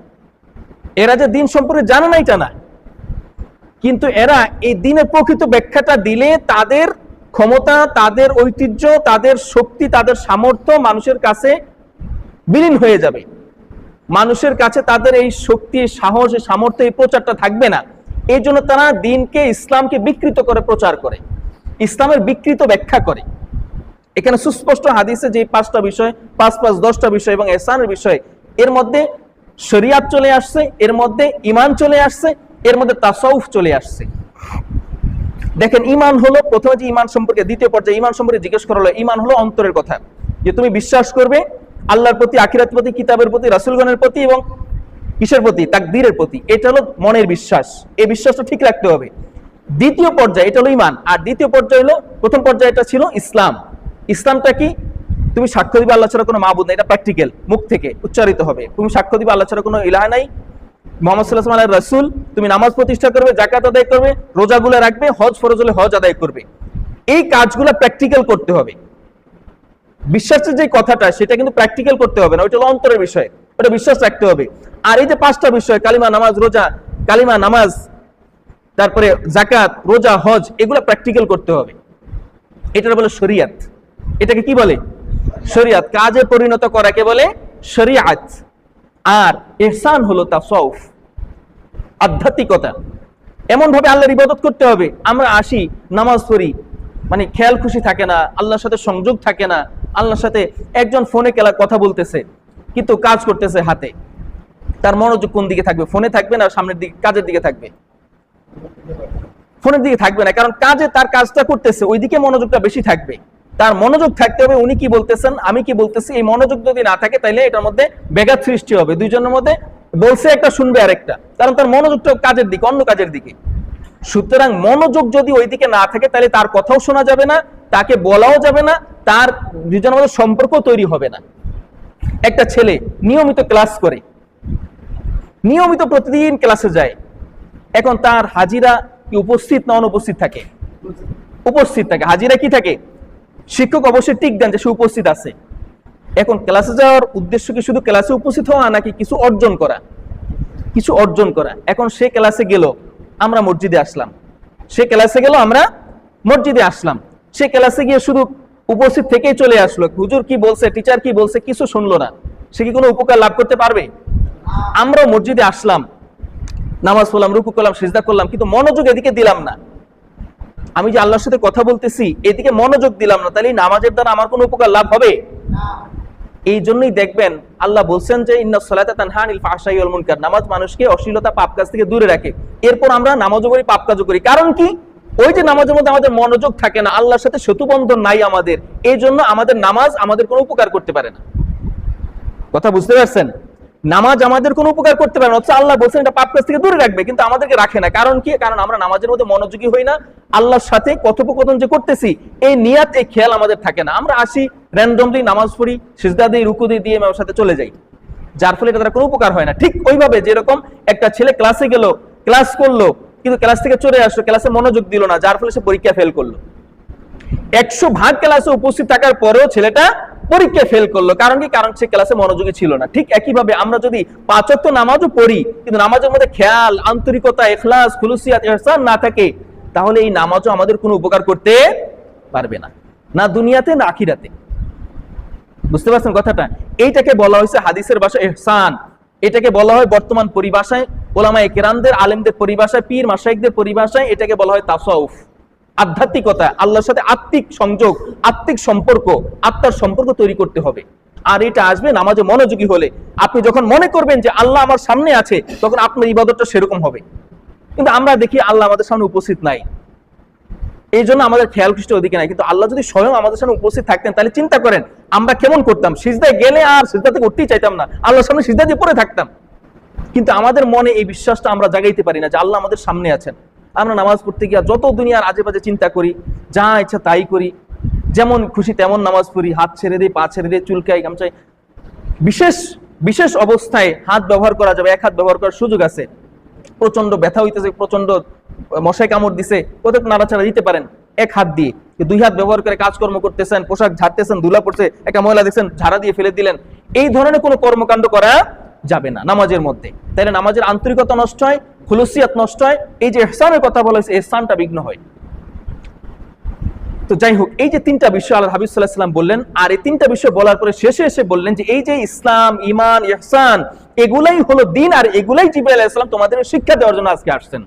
এরা যে দ্বীন সম্পর্কে জানে না এটা না, কিন্তু এরা এই দ্বীনের প্রকৃত ব্যাখ্যাটা দিলে তাদের ক্ষমতা, তাদের ঐতিহ্য, তাদের শক্তি, তাদের সামর্থ্য মানুষের কাছে বিলীন হয়ে যাবে। মানুষের কাছে তাদের এই শক্তি, সাহস, সামর্থ্য, এই প্রচারটা থাকবে না। এই জন্য তারা দ্বীনকে, ইসলামকে বিকৃত করে প্রচার করে, ইসলামের বিকৃত ব্যাখ্যা করে। এখানে সুস্পষ্ট হাদিসে যে 5টা বিষয়, 5-5-10টা বিষয় এবং ইহসানের বিষয়, এর মধ্যে শরিয়াত চলে আসছে, এর মধ্যে ঈমান চলে আসছে, এর মধ্যে তাসাউফ চলে আসছে। দেখেন, ঈমান হলো প্রথমে যে ঈমান সম্পর্কে, দ্বিতীয় পর্যায়ে ঈমান সম্পর্কে জিজ্ঞেস করা হলো। ঈমান হলো অন্তরের কথা, যে তুমি বিশ্বাস করবে আল্লাহর প্রতি, আখিরাতের প্রতি, কিতাবের প্রতি, রাসূলগণের প্রতি এবং কিসের প্রতি? তাকদীরের প্রতি। এটা হলো মনের বিশ্বাস, এই বিশ্বাসটা ঠিক রাখতে হবে। দ্বিতীয় পর্যায়ে এটা হলো ঈমান, আর দ্বিতীয় পর্যায়ে হলো, প্রথম পর্যায়ে এটা ছিল ইসলাম। ইসলামটা কি? তুমি সাক্ষ্য দিবে আল্লাহ ছাড়া কোনো মাবুদ নেই, এটা প্র্যাকটিক্যাল, মুখ থেকে উচ্চারিত হবে। তুমি সাক্ষ্য দিবে আল্লাহ ছাড়া কোনো ইলাহ নাই, মুহাম্মদ সাল্লাল্লাহু আলাইহি ওয়াসাল্লাম রাসূল। তুমি নামাজ প্রতিষ্ঠা করবে, যাকাত আদায় করবে, রোজাগুলো রাখবে, হজ ফরজ হলে হজ আদায় করবে। এই কাজগুলো প্র্যাকটিক্যাল করতে হবে। বিশ্বাসের যে কথাটা, সেটা কিন্তু প্র্যাকটিক্যাল করতে হবে না, ওইটা হলো অন্তরের বিষয়, ওটা বিশ্বাস রাখতে হবে। আর এই যে 5টা বিষয়, কালিমা, নামাজ, রোজা, কালিমা, নামাজ, তারপরে যাকাত, রোজা, হজ, এগুলো প্র্যাকটিক্যাল করতে হবে। এটা বলে শরিয়াত। এটাকে কি বলে? শরিয়াত। কাজে পরিণত করাকে বলে শরিয়াত। আর ইহসান হলো তাসাউফ, আধ্যাত্মিকতা। এমন ভাবে আল্লাহর ইবাদত করতে হবে, আমরা আসি, নামাজ পড়ি, মানে খেয়াল খুশি থাকে না, আল্লাহর সাথে সংযোগ থাকে না। আল্লাহর সাথে একজন ফোনে কথা বলতেছে, কিন্তু কাজ করতেছে হাতে, তার মনোযোগ কোন দিকে থাকবে? ফোনে থাকবে না সামনের দিকে, কাজের দিকে থাকবে? ফোনের দিকে থাকবে না, কারণ কাজে, তার কাজটা করতেছে, ওইদিকে মনোযোগটা বেশি থাকবে। তার মনোযোগ থাকতে হবে উনি কি বলতেছেন, আমি কি বলতেছি। এই মনোযোগ যদি না থাকে, তাহলে এটার মধ্যে ব্যাঘাত সৃষ্টি হবে, দুইজনের মধ্যে। বলছে একটা, শুনবে আরেকটা, কারণ তার মনোযোগটা কাজের দিকে, অন্য কাজের দিকে। সুতরাং মনোযোগ যদি ওইদিকে না থাকে, তাহলে তার কথাও শোনা যাবে না, তাকে বলাও যাবে না, তার দুজনের মধ্যে সম্পর্ক তৈরি হবে না। একটা ছেলে নিয়মিত ক্লাস করে, নিয়মিত প্রতিদিন ক্লাসে যায়, এখন তার হাজিরা কি উপস্থিত না অনুপস্থিত থাকে? উপস্থিত থাকে। হাজিরা কি থাকে? শিক্ষক অবশ্যই টিক দেন যে সে উপস্থিত আছে। এখন ক্লাসে যাওয়ার উদ্দেশ্য কি শুধু ক্লাসে উপস্থিত হওয়া, নাকি কিছু অর্জন করা? কিছু অর্জন করা। এখন সে ক্লাসে গেল, আমরা মসজিদে আসলাম। সে ক্লাসে গেল, আমরা মসজিদে আসলাম। সে ক্লাসে গিয়ে শুধু উপস্থিত থেকেই চলে আসলো, হুজুর কি বলছে, টিচার কি বলছে, কিছু শুনলো না। সে কি কোনো উপকার লাভ করতে পারবে? আমরাও মসজিদে আসলাম, নামাজ পড়লাম, রুকু করলাম, সিজদা করলাম, কিন্তু মনোযোগ এদিকে দিলাম না। আমি যে আল্লাহর সাথে কথা বলতেছি, এদিকে মনোযোগ দিলাম না, তাহলে নামাজের দ্বারা আমার কোনো উপকার লাভ হবে? এই জন্যই দেখবেন আল্লাহ বলছেন যে ইন্নাস সালাতা তানহা আনিল ফাহশাই ওয়াল মুনকার, নামাজ মানুষকে অশ্লীলতা, পাপ কাজ থেকে দূরে রাখে। এরপর আমরা নামাজও করি, পাপ কাজও করি। কারণ কি? ওই যে নামাজের মধ্যে আমাদের মনোযোগ থাকে না, আল্লাহর সাথে সেতুবন্ধন নাই আমাদের, এই জন্য আমাদের নামাজ আমাদের কোনো উপকার করতে পারে না। কথা বুঝতে পারছেন? নামাজ আমাদের কোনো উপকার করতে পারে না, অথচ আল্লাহ বলছেন এটা পাপ কাজ থেকে দূরে রাখবে, কিন্তু আমাদেরকে রাখে না। কারণ কি? কারণ আমরা নামাজের মধ্যে মনোযোগী হই না, আল্লাহর সাথে কথোপকথন যে করতেছি, এই নিয়াত, এই খেয়াল আমাদের থাকে না। আমরা আসি, র্যান্ডমলি নামাজ পড়ি, সিজদা দিই, রুকু দিয়ে ইমামের সাথে চলে যাই, যার ফলে এটা তার কোনো উপকার হয় না। ঠিক ওইভাবে যেরকম একটা ছেলে ক্লাসে গেল, ক্লাস করলো, কিন্তু ক্লাস থেকে চলে আসলো, ক্লাসে মনোযোগ দিল না, যার ফলে সে পরীক্ষা ফেল করলো। 100 ভাগ ক্লাসে উপস্থিত থাকার পরেও ছেলেটা পরীক্ষা ফেল করলো। কারণ কি? কারণ সে ক্লাসে মনোযোগী ছিল না। ঠিক একইভাবে আমরা যদি 5 ওয়াক্ত নামাজও পড়ি, কিন্তু নামাজের মধ্যে খেয়াল, আন্তরিকতা, ইখলাস, খুলুসিয়াত, ইহসান না থাকে, তাহলে এই নামাজও আমাদের কোনো উপকার করতে পারবে না, না দুনিয়াতে না আখিরাতে। বুঝতে পারছেন কথাটা? এইটাকে বলা হয়েছে হাদিসের ভাষায় ইহসান। এটাকে বলা হয় বর্তমান পরিভাষায়, ওলামায়ে কেরামদের, আলেমদের পরিভাষায়, পীর মাশায়েখদের পরিভাষায় এটাকে বলা হয় তাসাউফ, আধ্যাত্মিকতা, আল্লাহর সাথে আত্মিক সংযোগ, আত্মিক সম্পর্ক, আত্মার সম্পর্ক তৈরি করতে হবে। আর এটা আসবে নামাজে মনোযোগী হলে। আপনি যখন মনে করবেন যে আল্লাহ আমার সামনে আছে, তখন আপনার ইবাদতটা সেরকম হবে। কিন্তু আমরা দেখি আল্লাহ আমাদের সামনে উপস্থিত নাই, এই জন্য আমাদের খেয়াল খ্রিস্ট ওদিকে নাই। কিন্তু আল্লাহ যদি স্বয়ং আমাদের সামনে উপস্থিত থাকতেন, তাহলে চিন্তা করেন আমরা কেমন করতাম। সিজদায় গেলে আর সিজদা থেকে উঠতেই চাইতাম না, আল্লাহর সামনে সিজদা দিয়ে পড়ে থাকতাম। কিন্তু আমাদের মনে এই বিশ্বাসটা আমরা জাগাইতে পারি না যে আল্লাহ আমাদের সামনে আছেন। আমরা নামাজ পড়তে গিয়ে যত দুনিয়ার আজে বাজে চিন্তা করি, যা ইচ্ছা তাই করি, যেমন খুশি তেমন নামাজ পড়ি, হাত ছেড়ে দিই, পা ছেড়ে দিই, চুলকাই, গামছাই। বিশেষ বিশেষ অবস্থায় হাত ব্যবহার করা যাবে, এক হাত ব্যবহার করার সুযোগ আছে। প্রচন্ড ব্যথা হইতেছে, প্রচন্ড মশায় কামড় দিছে, কোথাও নাড়াচাড়া দিতে পারেন এক হাত দিয়ে। 2 হাত ব্যবহার করে কাজকর্ম করতেছেন, পোশাক ঝাড়তেছেন, ধুলা পড়ছে, একটা ময়লা দেখছেন, ঝাড়া দিয়ে ফেলে দিলেন, এই ধরনের কোনো কর্মকাণ্ড করা যাবে না নামাজের মধ্যে। তাইলে নামাজের আন্তরিকতা নষ্ট হয়, খুলুসিয়াত নষ্ট হয়, এই যে ইহসানের কথা বলা হয়েছে, ইহসানটা বিঘ্ন হয়। তো যাই হোক, এই যে 3টা বিষয় আল্লাহর হাবিব সাল্লাল্লাহু আলাইহি ওয়াসাল্লাম বললেন, আর এই 3টা বিষয় বলার পরে শেষে এসে বললেন যে এই যে ইসলাম, ঈমান, ইহসান, এগুলাই হলো দ্বীন, আর এগুলাই জিবরাইল আলাইহিস সালাম তোমাদের শিক্ষা দেওয়ার জন্য আজকে আসছেন।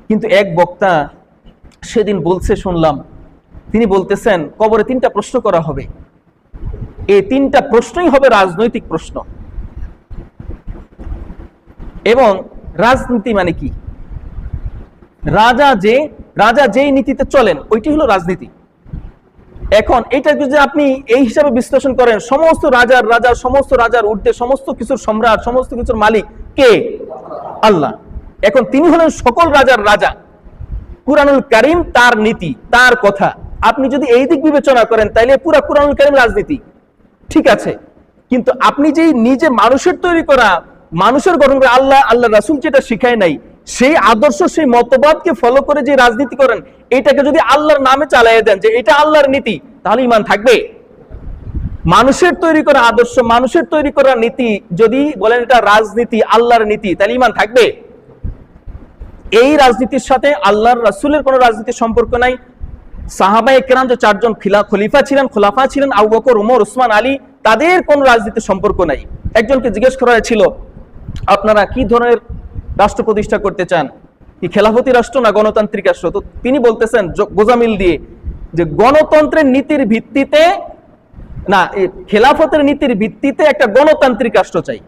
কিন্তু এক বক্তা সেদিন বলছে, শুনলাম, তিনি বলতেছেন কবরে 3টা প্রশ্ন করা হবে, এই 3টা প্রশ্নই হবে রাজনৈতিক প্রশ্ন। এবং রাজনীতি মানে কি? রাজা যেই নীতিতে চলেন ওইটি হলো রাজনীতি। এখন এটা যদি আপনি এই হিসাবে বিশ্লেষণ করেন, সমস্ত রাজার ঊর্ধ্বে সমস্ত কিছুর সম্রাট, সমস্ত কিছুর মালিক কে? আল্লাহ। এখন তিনি হলেন সকল রাজার রাজা। কুরআনুল কারীম তার নীতি, তার কথা। আপনি যদি এই দিক বিবেচনা করেন, তাইলে পুরো কুরআনুল কারীম রাজনীতি, ঠিক আছে। কিন্তু আপনি যেই নিজে মানুষের তৈরি করা, মানুষের গঠন করে আল্লাহ রাসূল যেটা শিখায় নাই, সেই আদর্শ, সেই মতবাদকে ফলো করে যে রাজনীতি করেন, এটাকে যদি আল্লাহর নামে চালিয়ে দেন যে এটা আল্লাহর নীতি, তাহলে ঈমান থাকবে? মানুষের তৈরি করা আদর্শ, মানুষের তৈরি করা নীতি যদি বলেন এটা রাজনীতি, আল্লাহর নীতি, তাহলে ঈমান থাকবে? এই রাজনীতির সাথে আল্লাহর রাসূলের কোনো রাজনীতির সম্পর্ক নাই। সাহাবায়ে কেরাম যে 4জন খোলাফা ছিলেন, আবু বকর, ওমর, ওসমান, আলী, তাদের কোনো রাজনীতির সম্পর্ক নাই। একজনকে জিজ্ঞেস করা হয়েছিল, আপনারা কি ধরনের রাষ্ট্র প্রতিষ্ঠা করতে চান, কি খেলাফতি রাষ্ট্র না গণতান্ত্রিক রাষ্ট্র? তো তিনি বলতেছেন গোজামিল দিয়ে যে গণতন্ত্রের নীতির ভিত্তিতে না, খেলাফতের নীতির ভিত্তিতে একটা গণতান্ত্রিক রাষ্ট্র চাই।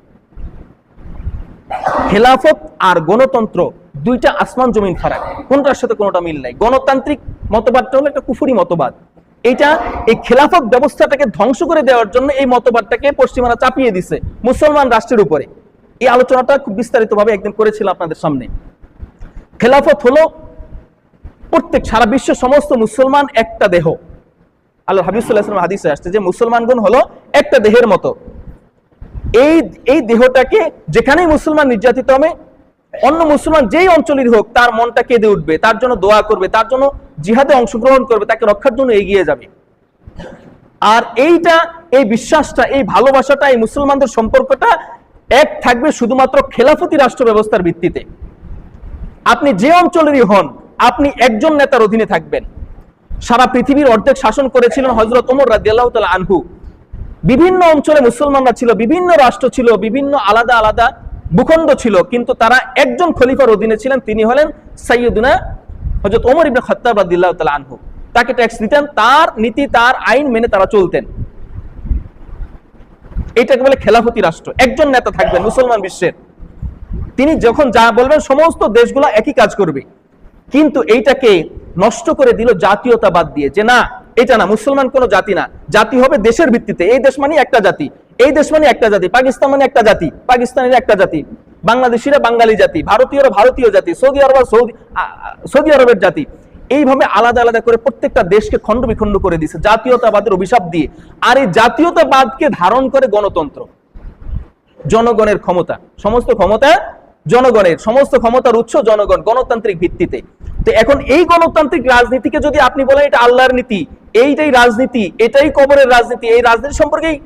খেলাফত আর গণতন্ত্র দুইটা আসমান জমিন ফারাক, কোনটার সাথে কোনটা মিল নাই। গণতান্ত্রিক মতবাদটা হলো একটা কুফরি মতবাদ। এইটা এই খেলাফত ব্যবস্থাটাকে ধ্বংস করে দেওয়ার জন্য এই মতবাদটাকে পশ্চিমারা চাপিয়ে দিছে মুসলমান রাষ্ট্রের উপরে। এই আলোচনাটা খুব বিস্তারিতভাবে একদিন করেছিলাম আপনাদের সামনে। খেলাফত হলো প্রত্যেক সারা বিশ্বের সমস্ত মুসলমান একটা দেহ। আল্লাহর হাবিব সাল্লাল্লাহু আলাইহি ওয়াসাল্লাম হাদিসে আসছে যে মুসলমানগণ হলো একটা দেহের মতো। এই দেহটাকে যেখানেই মুসলমান নির্যাতিত হবে, অন্য মুসলমান যেই অঞ্চলের হোক, তার মনটা কেঁদে উঠবে, তার জন্য দোয়া করবে, তার জন্য জিহাদে অংশগ্রহণ করবে, তাকে রক্ষার জন্য এগিয়ে যাবে। আর এই বিশ্বাসটা, এই ভালোবাসাটা, এই মুসলমানদের সম্পর্কটা এক থাকবে শুধুমাত্র খেলাফতি রাষ্ট্র ব্যবস্থার ভিত্তিতে। আপনি যে অঞ্চলেরই হন, আপনি একজন নেতার অধীনে থাকবেন। সারা পৃথিবীর অর্ধেক শাসন করেছিলেন হযরত ওমর রাদিয়াল্লাহু তাআলা আনহু। বিভিন্ন অঞ্চলে মুসলমানরা ছিল, বিভিন্ন রাষ্ট্র ছিল, বিভিন্ন আলাদা আলাদা ভূখণ্ড ছিল, কিন্তু তারা একজন খলিফার অধীনে ছিলেন। তিনি হলেন সাইয়্যিদুনা হযরত ওমর ইবনে খাত্তাব রাদিয়াল্লাহু তাআলা আনহু। তাকে ট্যাক্স দিতেন, তার নীতি, তার আইন মেনে তারা চলতেন। এটাকে বলে খেলাফতি রাষ্ট্র। একজন নেতা থাকবেন মুসলমান বিশ্বের, তিনি যখন যা বলবেন সমস্ত দেশগুলো একই কাজ করবে। কিন্তু এইটাকে নষ্ট করে দিল জাতীয়তাবাদ দিয়ে, যে না, এটা না, মুসলমান কোনো জাতি না, জাতি হবে দেশের ভিত্তিতে। এই দেশ মানে একটা জাতি, এই দেশ মানে একটা জাতি, পাকিস্তান মানে একটা জাতি, পাকিস্তানের একটা জাতি, বাংলাদেশিরা বাঙালি জাতি, ভারতীয়রা ভারতীয় জাতি, সৌদি আরব সৌদি আরবের জাতি। এইভাবে আলাদা আলাদা করে প্রত্যেকটা দেশকে খণ্ড বিখণ্ড করে দিয়েছে জাতীয়তাবাদের অভিশাপ দিয়ে। আর এই জাতীয়তাবাদকে ধারণ করে গণতন্ত্র, জনগণের ক্ষমতা, সমস্ত ক্ষমতা জনগণের, সমস্ত ক্ষমতার উৎস জনগণ, গণতান্ত্রিক ভিত্তিতে। তো এখন এই গণতান্ত্রিক রাজনীতিকে যদি আপনি বলেন এটা আল্লাহর নীতি, এইটাই রাজনীতি, এটাই কবরের রাজনীতি, এই রাজনীতি সম্পর্কেই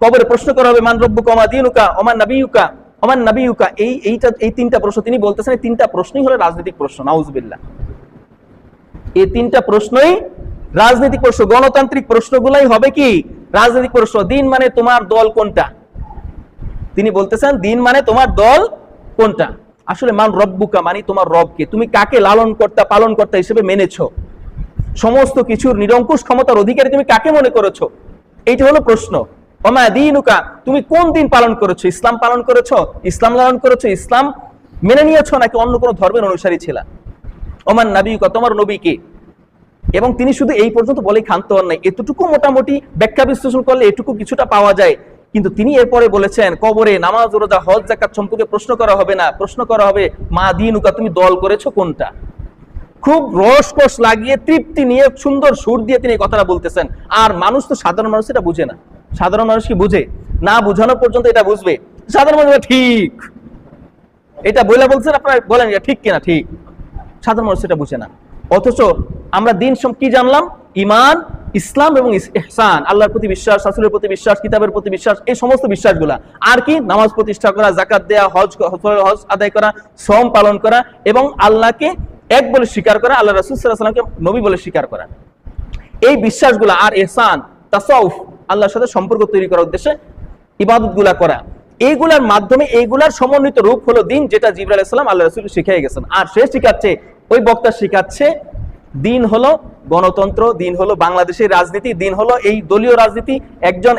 কবরে প্রশ্ন করা হবে, মান রব্বুকা ওমা দীনুকা ওমান নাবিয়ুকা ওমান নাবিয়ুকা, এই তিনটা প্রশ্ন তিনি বলতেছেন, এই তিনটা প্রশ্নই হলো রাজনৈতিক প্রশ্ন। নাউজুবিল্লাহ, এই তিনটা প্রশ্নই রাজনৈতিক প্রশ্ন। গণতান্ত্রিক প্রশ্নগুলাই হবে কি রাজনৈতিক প্রশ্ন। দিন মানে তোমার দল কোনটা, তিনি বলতেছেন দিন মানে তোমার দল কোনটা। আসলে মান রব্বুকা মানে তোমার রবকে, তুমি কাকে লালন কর্তা পালন কর্তা হিসেবে মেনেছো, সমস্ত কিছুর নিরঙ্কুশ ক্ষমতার অধিকারী তুমি কাকে মনে করেছো, এইটা হলো প্রশ্ন। ওমা দীনুকা, তুমি কোন দিন পালন করেছো, ইসলাম পালন করেছো, ইসলাম লালন করেছো, ইসলাম মেনে নিয়েছো নাকি অন্য কোনো ধর্মের অনুসারী ছিলা। ওমান নাবিয়ুকা, তোমার নবী কে। এবং তিনি শুধু এই পর্যন্ত বলেই ক্ষান্ত হন নাই, এতটুকু মোটামুটি ব্যাখ্যা বিশ্লেষণ করলে এটুকু কিছুটা পাওয়া যায়। কিন্তু তিনি এরপরে বলেছেন কবরে নামাজ রোজা হজ যাকাত সম্পর্কে প্রশ্ন করা হবে না, প্রশ্ন করা হবে মা দীনুকা, তুমি দল করেছো কোনটা। খুব রসকস লাগিয়ে তৃপ্তি নিয়ে সুন্দর সুর দিয়ে তিনি এই কথাটা বলতেছেন। আর মানুষ তো, সাধারণ মানুষ এটা বুঝে না। সাধারণ মানুষ কি বুঝে? না বুঝানো পর্যন্ত এটা বুঝবে। সাধারণ মানুষ ঠিক এটা বলে বলছেন, আপনারা বলেন এটা ঠিক কিনা, ঠিক। সাধারণ মানুষ এটা বুঝে না। অথচ আমরা দিন কি জানলাম? ঈমান, ইসলাম এবং ইহসান, আল্লাহর প্রতি বিশ্বাস, রাসূলের প্রতি বিশ্বাস, কিতাবের প্রতি বিশ্বাস, এই সমস্ত বিশ্বাসগুলা। আর কি? নামাজ প্রতিষ্ঠা করা, যাকাত দেয়া, হজ আদায় করা, শ্রম পালন করা এবং আল্লাহকে এক বলে স্বীকার করা, আল্লাহ রাসূল সাল্লাল্লাহু আলাইহি ওয়াসাল্লামকে নবী বলে স্বীকার করা, এই বিশ্বাসগুলা। আর ইহসান, তাসাউফ, আল্লাহর সাথে সম্পর্ক তৈরি করার উদ্দেশ্যে ইবাদতগুলা করা, এইগুলার মাধ্যমে এইগুলার সমন্বিত রূপ হলো দিন, যেটা জিবরাইল আলাইহিস সালাম আল্লাহ রাসূলকে শিখিয়ে গেছেন। আর সে শিখাচ্ছে, ওই বক্তা শিখাচ্ছে দিন হলো গণতন্ত্র, দিন হলো বাংলাদেশের রাজনীতি, দিন হলো এই দলীয় রাজনীতি।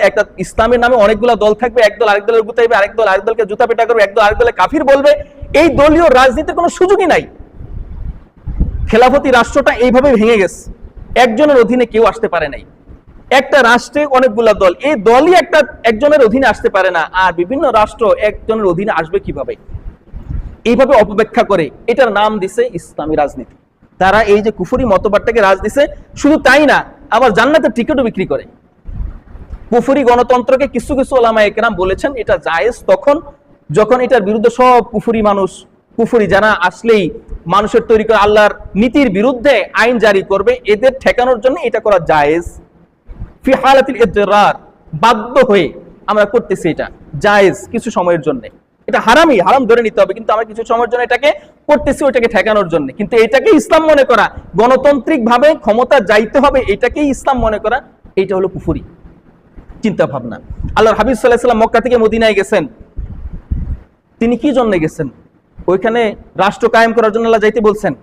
একটা ইসলামের নামে অনেকগুলা দল থাকবে, একদল আরেক দলের গুতাইবে, আরেক দল আরেক দলকে জুতা পেটা করবে, একদল আরেক দলে কাফির বলবে। এই দলীয় রাজনীতির কোনো সুযোগই নাই। খেলাফতি রাষ্ট্রটা এইভাবে ভেঙে গেছে, একজনের অধীনে কেউ আসতে পারে নাই। একটা রাষ্ট্রে অনেকগুলা দল, এই দলই একজনের অধীনে আসতে পারে না। আর বিভিন্ন রাষ্ট্র একজনের অধীনে আসবে কিভাবে? এইভাবে অপব্যাখ্যা করে এটার নাম দিছে ইসলামী রাজনীতি। তারা এই যে কুফরি মতবাদটাকে রাজ দিছে, শুধু তাই না, আবার জান্নাতের টিকিটও বিক্রি করে। কুফরি গণতন্ত্রকে কিছু কিছু ওলামায়ে কেরাম বলেছেন এটা জায়েজ তখন যখন এটার বিরুদ্ধে সব কুফরি মানুষ, কুফরি যারা আসলেই মানুষের তৈরি করা আল্লাহর নীতির বিরুদ্ধে আইন জারি করবে, এদের ঠেকানোর জন্য এটা করা জায়েজ। ফি হালাতিল ইদরার, বাধ্য হয়ে আমরা করতেছি, এটা জায়েজ কিছু সময়ের জন্য। এটা হারামই, হারাম ধরে নিতে হবে, কিন্তু আমরা কিছু সময়ের জন্য এটাকে করতেছি, ওইটাকে ঠেকানোর জন্য। কিন্তু এটাকে ইসলাম মনে করা, গণতান্ত্রিক ভাবে ক্ষমতা যাইতে হবে, এটাকেই ইসলাম মনে করা, এইটা হলো কুফরি চিন্তা ভাবনা। আল্লাহর হাবিব সাল্লাল্লাহু আলাইহি ওয়াসাল্লাম মক্কা থেকে মদিনায় গেছেন, তিনি কি জন্য গেছেন? ওইখানে রাষ্ট্র কায়েম করার জন্য আল্লাহ যাইতে বলছেন?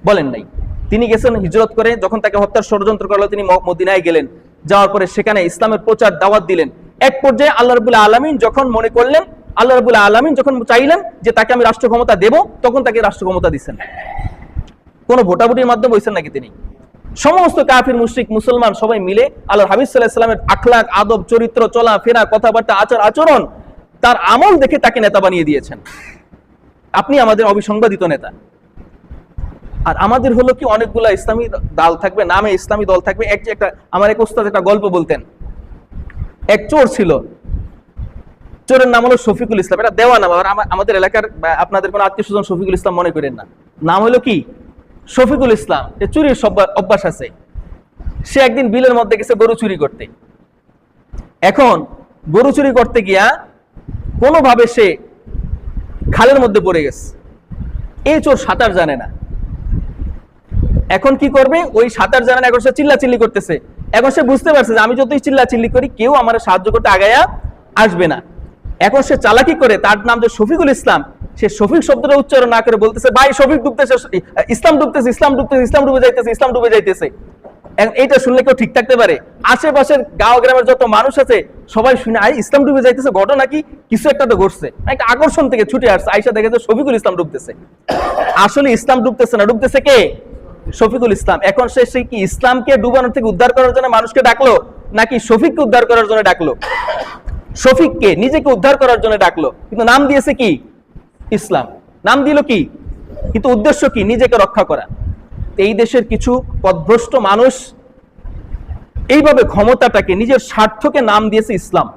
বলেন নাই। তিনি গেছেন হিজরত করে, যখন তাকে হত্যার ষড়যন্ত্র করলো তিনি মদিনায় গেলেন। যাওয়ার পরে সেখানে ইসলামের প্রচার দাওয়াত দিলেন। এক পর্যায়ে আল্লাহ রাব্বুল আলামিন যখন মনে করলেন, আল্লাহ রাব্বুল আলামিন যখন চাইলেন যে তাকে আমি রাষ্ট্র ক্ষমতা দেব, তখন তাকে রাষ্ট্র ক্ষমতা দিচ্ছেন। কোন ভোটাভুটির মাধ্যমে হয়েছেন নাকি তিনি? সমস্ত কাফির মুশরিক মুসলমান সবাই মিলে আল্লাহর হাবিব সাল্লাল্লাহু আলাইহি ওয়াসাল্লামের আখলাক, আদব, চরিত্র, চলা ফেরা, কথাবার্তা, আচরণ, তার আমল দেখে তাকে নেতা বানিয়ে দিয়েছেন। আপনি আমাদের অবিসংবাদিত নেতা। আর আমাদের হলো কি, অনেকগুলা ইসলামী দল থাকবে, নামে ইসলামী দল থাকবে। আমার এক ওস্তাদ একটা গল্প বলতেন। এক চোর ছিল, চোরের নাম হলো শফিকুল ইসলাম। এটা দেওয়া নাম, আমাদের এলাকার আপনাদের কোনো আত্মীয় স্বজন শফিকুল ইসলাম মনে করেন না। নাম হলো কি? শফিকুল ইসলাম। চুরির অভ্যাস আছে। সে একদিন বিলের মধ্যে গেছে গরু চুরি করতে। এখন গরু চুরি করতে গিয়া কোনোভাবে সে খালের মধ্যে পড়ে গেছে। এই চোর সাঁতার জানে না। এখন কি করবে? ওই সাঁতার জানে না, এখন সে চিল্লাচিল্লি করতেছে। এখন সে বুঝতে পারছে যে আমি যতই চিল্লাচিল্লি করি কেউ আমার সাহায্য করতে আগায়া আসবে না। এখন সে চালাকি করে, তার নাম যে শফিকুল ইসলাম, সে শফিক শব্দটা উচ্চারণ না করে বলতেছে, ভাই শফিক ডুবতেছে, ইসলাম ডুবতেছে, ইসলাম ডুবতেছে, ইসলাম ডুবে যাইতেছে, ইসলাম ডুবে যাইতেছে। এইটা শুনলে কেউ ঠিক থাকতে পারে? আশেপাশের গাঁও গ্রামের যত মানুষ আছে সবাই শুনে, ইসলাম ডুবে যাইতেছে, ঘটনা কি? কিছু একটা তো ঘটছে। একটা আকর্ষণ থেকে ছুটে আসছে, আইসা দেখে যে শফিকুল ইসলাম ডুবতেছে। আসলে ইসলাম ডুবতেছে না, ডুবতেছে কে? শফিকুল ইসলাম। এখন সে কি ইসলামকে ডুবানোর থেকে উদ্ধার করার জন্য মানুষকে ডাকলো, নাকি শফিককে উদ্ধার করার জন্য ডাকলো? শফিককে, নিজেকে উদ্ধার করার জন্য ডাকলো, কিন্তু নাম দিয়েছে কি? ইসলাম। নাম দিল কি? কিন্তু উদ্দেশ্য কি? নিজেকে রক্ষা করা। এই দেশের কিছু পথভ্রষ্ট মানুষ এইভাবে ক্ষমতাটাকে, নিজের স্বার্থকে নাম দিয়েছে ইসলাম।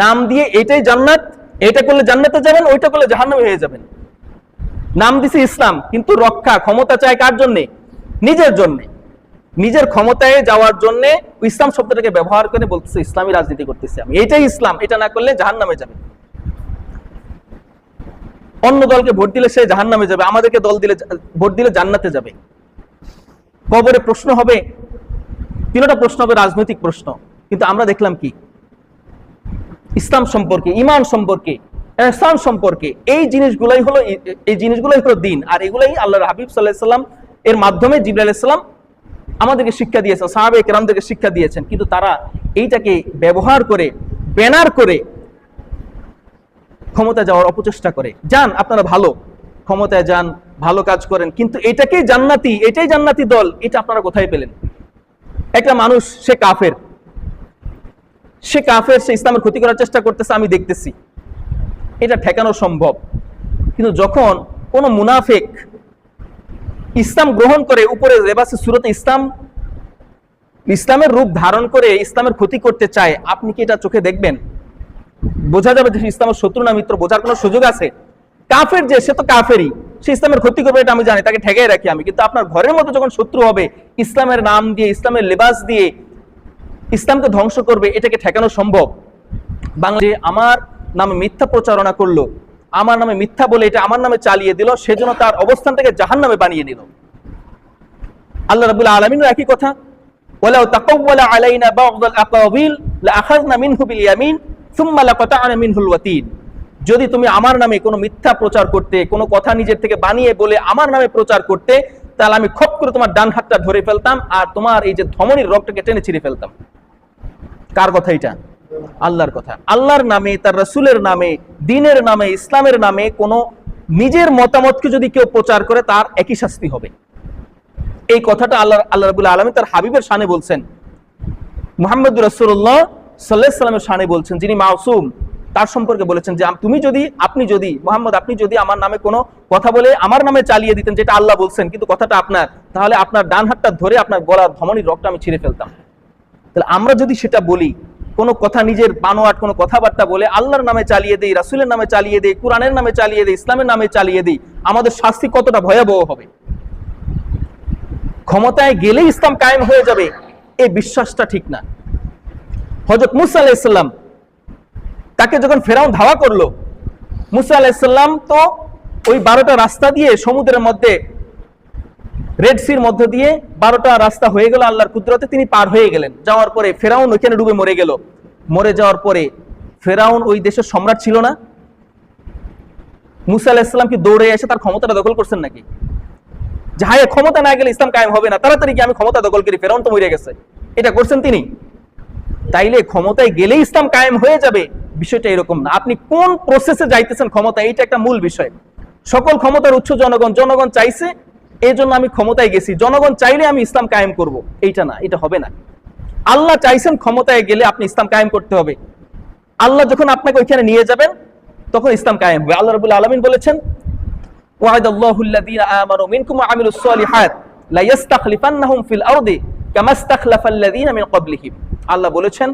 নাম দিয়ে এটাই জান্নাত, এটা করলে জান্নাতে যাবেন, ওইটা করলে জাহান্নামে হয়ে যাবেন। নাম দিছে ইসলাম, কিন্তু রক্ষা ক্ষমতা চায় কার জন্য? নিজের জন্য। নিজের ক্ষমতায় যাওয়ার জন্য ইসলাম শব্দটাকে ব্যবহার করে বলতেছে ইসলামী রাজনীতি করতেছি আমি, এটাই ইসলাম, এটা না করলে জাহান্নামে যাবে। অন্য দলকে ভোট দিলে সে জাহান্নামে যাবে, আমাদেরকে ভোট দিলে জান্নাতে যাবে। কবরে প্রশ্ন হবে, তিনটা প্রশ্ন হবে রাজনৈতিক প্রশ্ন, কিন্তু আমরা দেখলাম কি ইসলাম সম্পর্কে, ঈমান সম্পর্কে, ইহসান সম্পর্কে। এই জিনিসগুলাই হলো দ্বীন, আর এগুলাই আল্লাহর হাবিব সাল্লাল্লাহু আলাইহি ওয়াসাল্লাম এর মাধ্যমে জিবরাইল আলাইহিস সালাম আমাদেরকে শিক্ষা দিয়েছেন, সাহাবায়ে কেরামদেরকে শিক্ষা দিয়েছেন। কিন্তু তারা এইটাকে ব্যবহার করে, ব্যানার করে ক্ষমতা যাওয়ার অপচেষ্টা করে। যান আপনারা ভালো, ক্ষমতায় যান, ভালো কাজ করেন, কিন্তু এটাকেই জান্নাতি, এটাই জান্নাতি দল, এটা আপনারা কোথায় পেলেন? একটা মানুষ সে কাফের, সে ইসলামের ক্ষতি করার চেষ্টা করতেছে, আমি দেখতেছি, এটা ঠেকানো সম্ভব। কিন্তু যখন কোন মুনাফিক ইসলাম গ্রহণ করে, উপরে লেবাসে সুরতে ইসলামের রূপ ধারণ করে ইসলামের ক্ষতি করতে চায়, আপনি কি এটা চোখে দেখবেন? বোঝা যাবে যে ইসলামের শত্রু না মিত্র, বোঝার কোনো সুযোগ আছে? কাফের যে, সে তো কাফেরই, সে ইসলামের ক্ষতি করবে এটা আমি জানি, তাকে ঠেকাই রাখি আমি। কিন্তু আপনার ঘরের মধ্যে যখন শত্রু হবে, ইসলামের নাম দিয়ে, ইসলামের লেবাস দিয়ে ইসলামকে ধ্বংস করবে, এটাকে ঠেকানো সম্ভব? বাংলাদেশে আমার নামে মিথ্যা প্রচারণা করলো, আমার নামে মিথ্যা বলে এটা আমার নামে চালিয়ে দিল, সেজন্য তার অবস্থানটাকে জাহান্নামে বানিয়ে নিল। আল্লাহ রাব্বুল আলামিন একই কথা, ওয়ালাউ তাকাওয়ালা আলাইনা বা'দাল আকাওয়িল লাআখাযনা মিনহু বিল ইয়ামিন সুম্মা লাকাতা'না মিনহুল ওয়াতিন। যদি তুমি আমার নামে কোনো মিথ্যা প্রচার করতে, কোনো কথা নিজের থেকে বানিয়ে বলে আমার নামে প্রচার করতে, তাহলে আমি খপ করে তোমার ডান হাতটা ধরে ফেলতাম, আর তোমার এই যে ধমনীর রগটাকে টেনে ছিঁড়ে ফেলতাম। কার কথা এটা? আল্লাহর কথা। আল্লাহর নামে, তার রাসূলের নামে, দ্বীনের নামে, ইসলামের নামে কোনো নিজের মতামতকে যদি কেউ প্রচার করে, তার একই শাস্তি হবে। এই কথাটা আল্লাহ রাব্বুল আলামিন তার হাবিবের শানে বলছেন, মুহাম্মদুর রাসূলুল্লাহ সাল্লাল্লাহু আলাইহি ওয়াসাল্লামের শানে বলছেন, যিনি মাসুম, তার সম্পর্কে বলেছেন যে আপনি যদি আমার নামে কোনো কথা বলে আমার নামে চালিয়ে দিতেন, যেটা আল্লাহ বলছেন কিন্তু কথাটা আপনার, তাহলে আপনার ডান হাতটা ধরে আপনার গলার ধমনীর রগটা আমি ছিঁড়ে ফেলতাম। তাহলে আমরা যদি সেটা বলি, কোনো কথা নিজের বানোয়াট কোনো কথাবার্তা বলে আল্লাহর নামে চালিয়ে দেই, রাসূলের নামে চালিয়ে দেই, কোরআনের নামে চালিয়ে দেই, ইসলামের নামে চালিয়ে দেই, আমাদের শাস্তি কতটা ভয়াবহ হবে। ক্ষমতায় গেলেই ইসলাম কায়েম হয়ে যাবে, এই বিশ্বাসটা ঠিক না। হযরত মুসা আলাইহিস সালাম, তাকে যখন ফেরাউন ধাওয়া করলো, মুসা আলাইহিস সালাম তো ওই 12টা রাস্তা দিয়ে সমুদ্রের মধ্যে, রেড সির মধ্য দিয়ে 12টা রাস্তা হয়ে গেল আল্লাহর কুদরতে, তিনি পার হয়ে গেলেন। যাওয়ার পরে ফেরাউন ওইখানে ডুবে মরে গেল। মরে যাওয়ার পরে ফেরাউন ওই দেশের সম্রাট ছিল না? মুসা আলাইহিস সালাম কি দৌড়ে এসে তার ক্ষমতাটা দখল করছেন নাকি? যে হায় ক্ষমতা না গেলে ইসলাম কায়েম হবে না, তাড়াতাড়ি কি আমি ক্ষমতা দখল করি, ফেরাউন তো মরে গেছে, এটা করছেন তিনি? তাইলে ক্ষমতায় গেলে ইসলাম কায়েম হয়ে যাবে, বিষয়টা এরকম না। আপনি কোন প্রসেসে যাইতেছেন ক্ষমতা, এইটা একটা মূল বিষয়। সকল ক্ষমতার উৎস জনগণ, জনগণ চাইছে এই জন্য আমি ক্ষমতায় গেছি, জনগণ চাইলে আমি ইসলাম কায়েম করব, এইটা না, এটা হবে না। আল্লাহ চাইছেন ক্ষমতায় গেলে আপনি ইসলাম কায়েম করতে হবে। আল্লাহ যখন আপনাকে ওইখানে নিয়ে যাবেন, তখন ইসলাম কায়েম হবে। আল্লাহ রাব্বুল আলামিন বলেছেন, ওয়া'দাল্লাহুল্লাযীনা আমানু মিনকুম ওয়া আমিলুস সালিহাত লা ইস্তাখলিফান্নাহুম ফিল আরদি কামা ইস্তাখলাফাল্লাযীনা মিন ক্বাবলিহিম। আল্লাহ বলেছেন,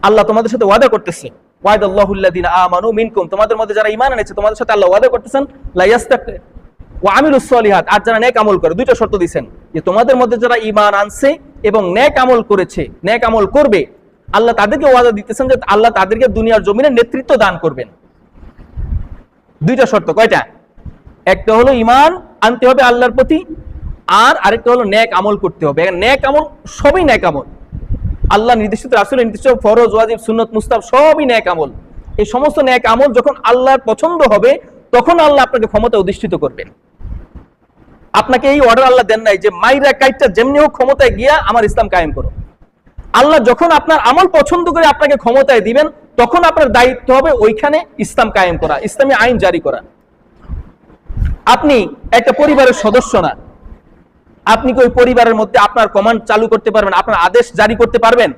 আল্লাহ তোমাদের সাথে ওয়াদা করতেছে, ওয়া'দাল্লাহুল্লাযীনা আমানু মিনকুম, তোমাদের মধ্যে যারা ঈমান এনেছে তোমাদের সাথে আল্লাহ ওয়াদা করতেছেন, লা ওয়া আমিলুস সালিহাত, আর যারা নেক আমল করে, দুইটা শর্ত দিবেন, যে তোমাদের মধ্যে যারা ঈমান আনছে এবং নেক আমল করেছে, নেক আমল করবে, আল্লাহ তাদেরকে ওয়াদা দিতেছেন যে আল্লাহ তাদেরকে দুনিয়ার জমিনে নেতৃত্ব দান করবেন। দুইটা শর্ত, কয়টা? একটা হলো ঈমান আনতে হবে আল্লাহর প্রতি, আর আরেকটা হলো নেক আমল করতে হবে। নেক আমল সবই নেক আমল, আল্লাহ নির্দিষ্ট, রাসূলের নির্দিষ্ট ফরজ, ওয়াজিব, সুন্নত, মুস্তাহাব সবই নেক আমল। এই সমস্ত নেক আমল যখন আল্লাহর পছন্দ হবে, তখন আল্লাহ আপনাকে ক্ষমতা অধিষ্ঠিত করবেন। আপনাকে এই অর্ডার আল্লাহ দেন নাই যে মাইরা কাইটটা যেমনি হোক ক্ষমতায় গিয়া আমার ইসলাম কায়েম করো। আল্লাহ যখন আপনার আমল পছন্দ করে আপনাকে ক্ষমতায় দিবেন, তখন আপনার দায়িত্ব হবে ওইখানে ইসলাম কায়েম করা, ইসলামী আইন জারি করা। আপনি একটা পরিবারের সদস্য না, আপনি কি ওই পরিবারের মধ্যে আপনার কমান্ড চালু করতে পারবেন, আপনার আদেশ জারি করতে পারবেন?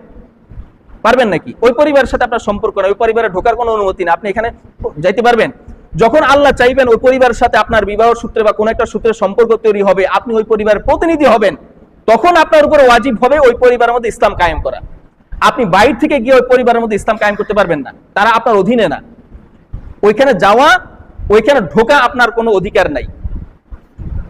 পারবেন নাকি? ওই পরিবারের সাথে আপনার সম্পর্ক না, ওই পরিবারে ঢোকার কোনো অনুমতি না, আপনি এখানে যাইতে পারবেন? যখন আল্লাহ চাইবেন ওই পরিবারের সাথে আপনার বিবাহ সূত্রে বা কোনো একটা সূত্রে সম্পর্ক তৈরি হবে, আপনি ওই পরিবারের প্রতিনিধি হবেন, তখন আপনার উপর ওয়াজিব হবে ওই পরিবারের মধ্যে ইসলাম কায়েম করা। আপনি বাইরে থেকে গিয়ে ওই পরিবারের মধ্যে ইসলাম কায়েম করতে পারবেন না, তারা আপনার অধীনে না। ওইখানে যাওয়া, ওইখানে ঢোকা আপনার কোনো অধিকার নাই।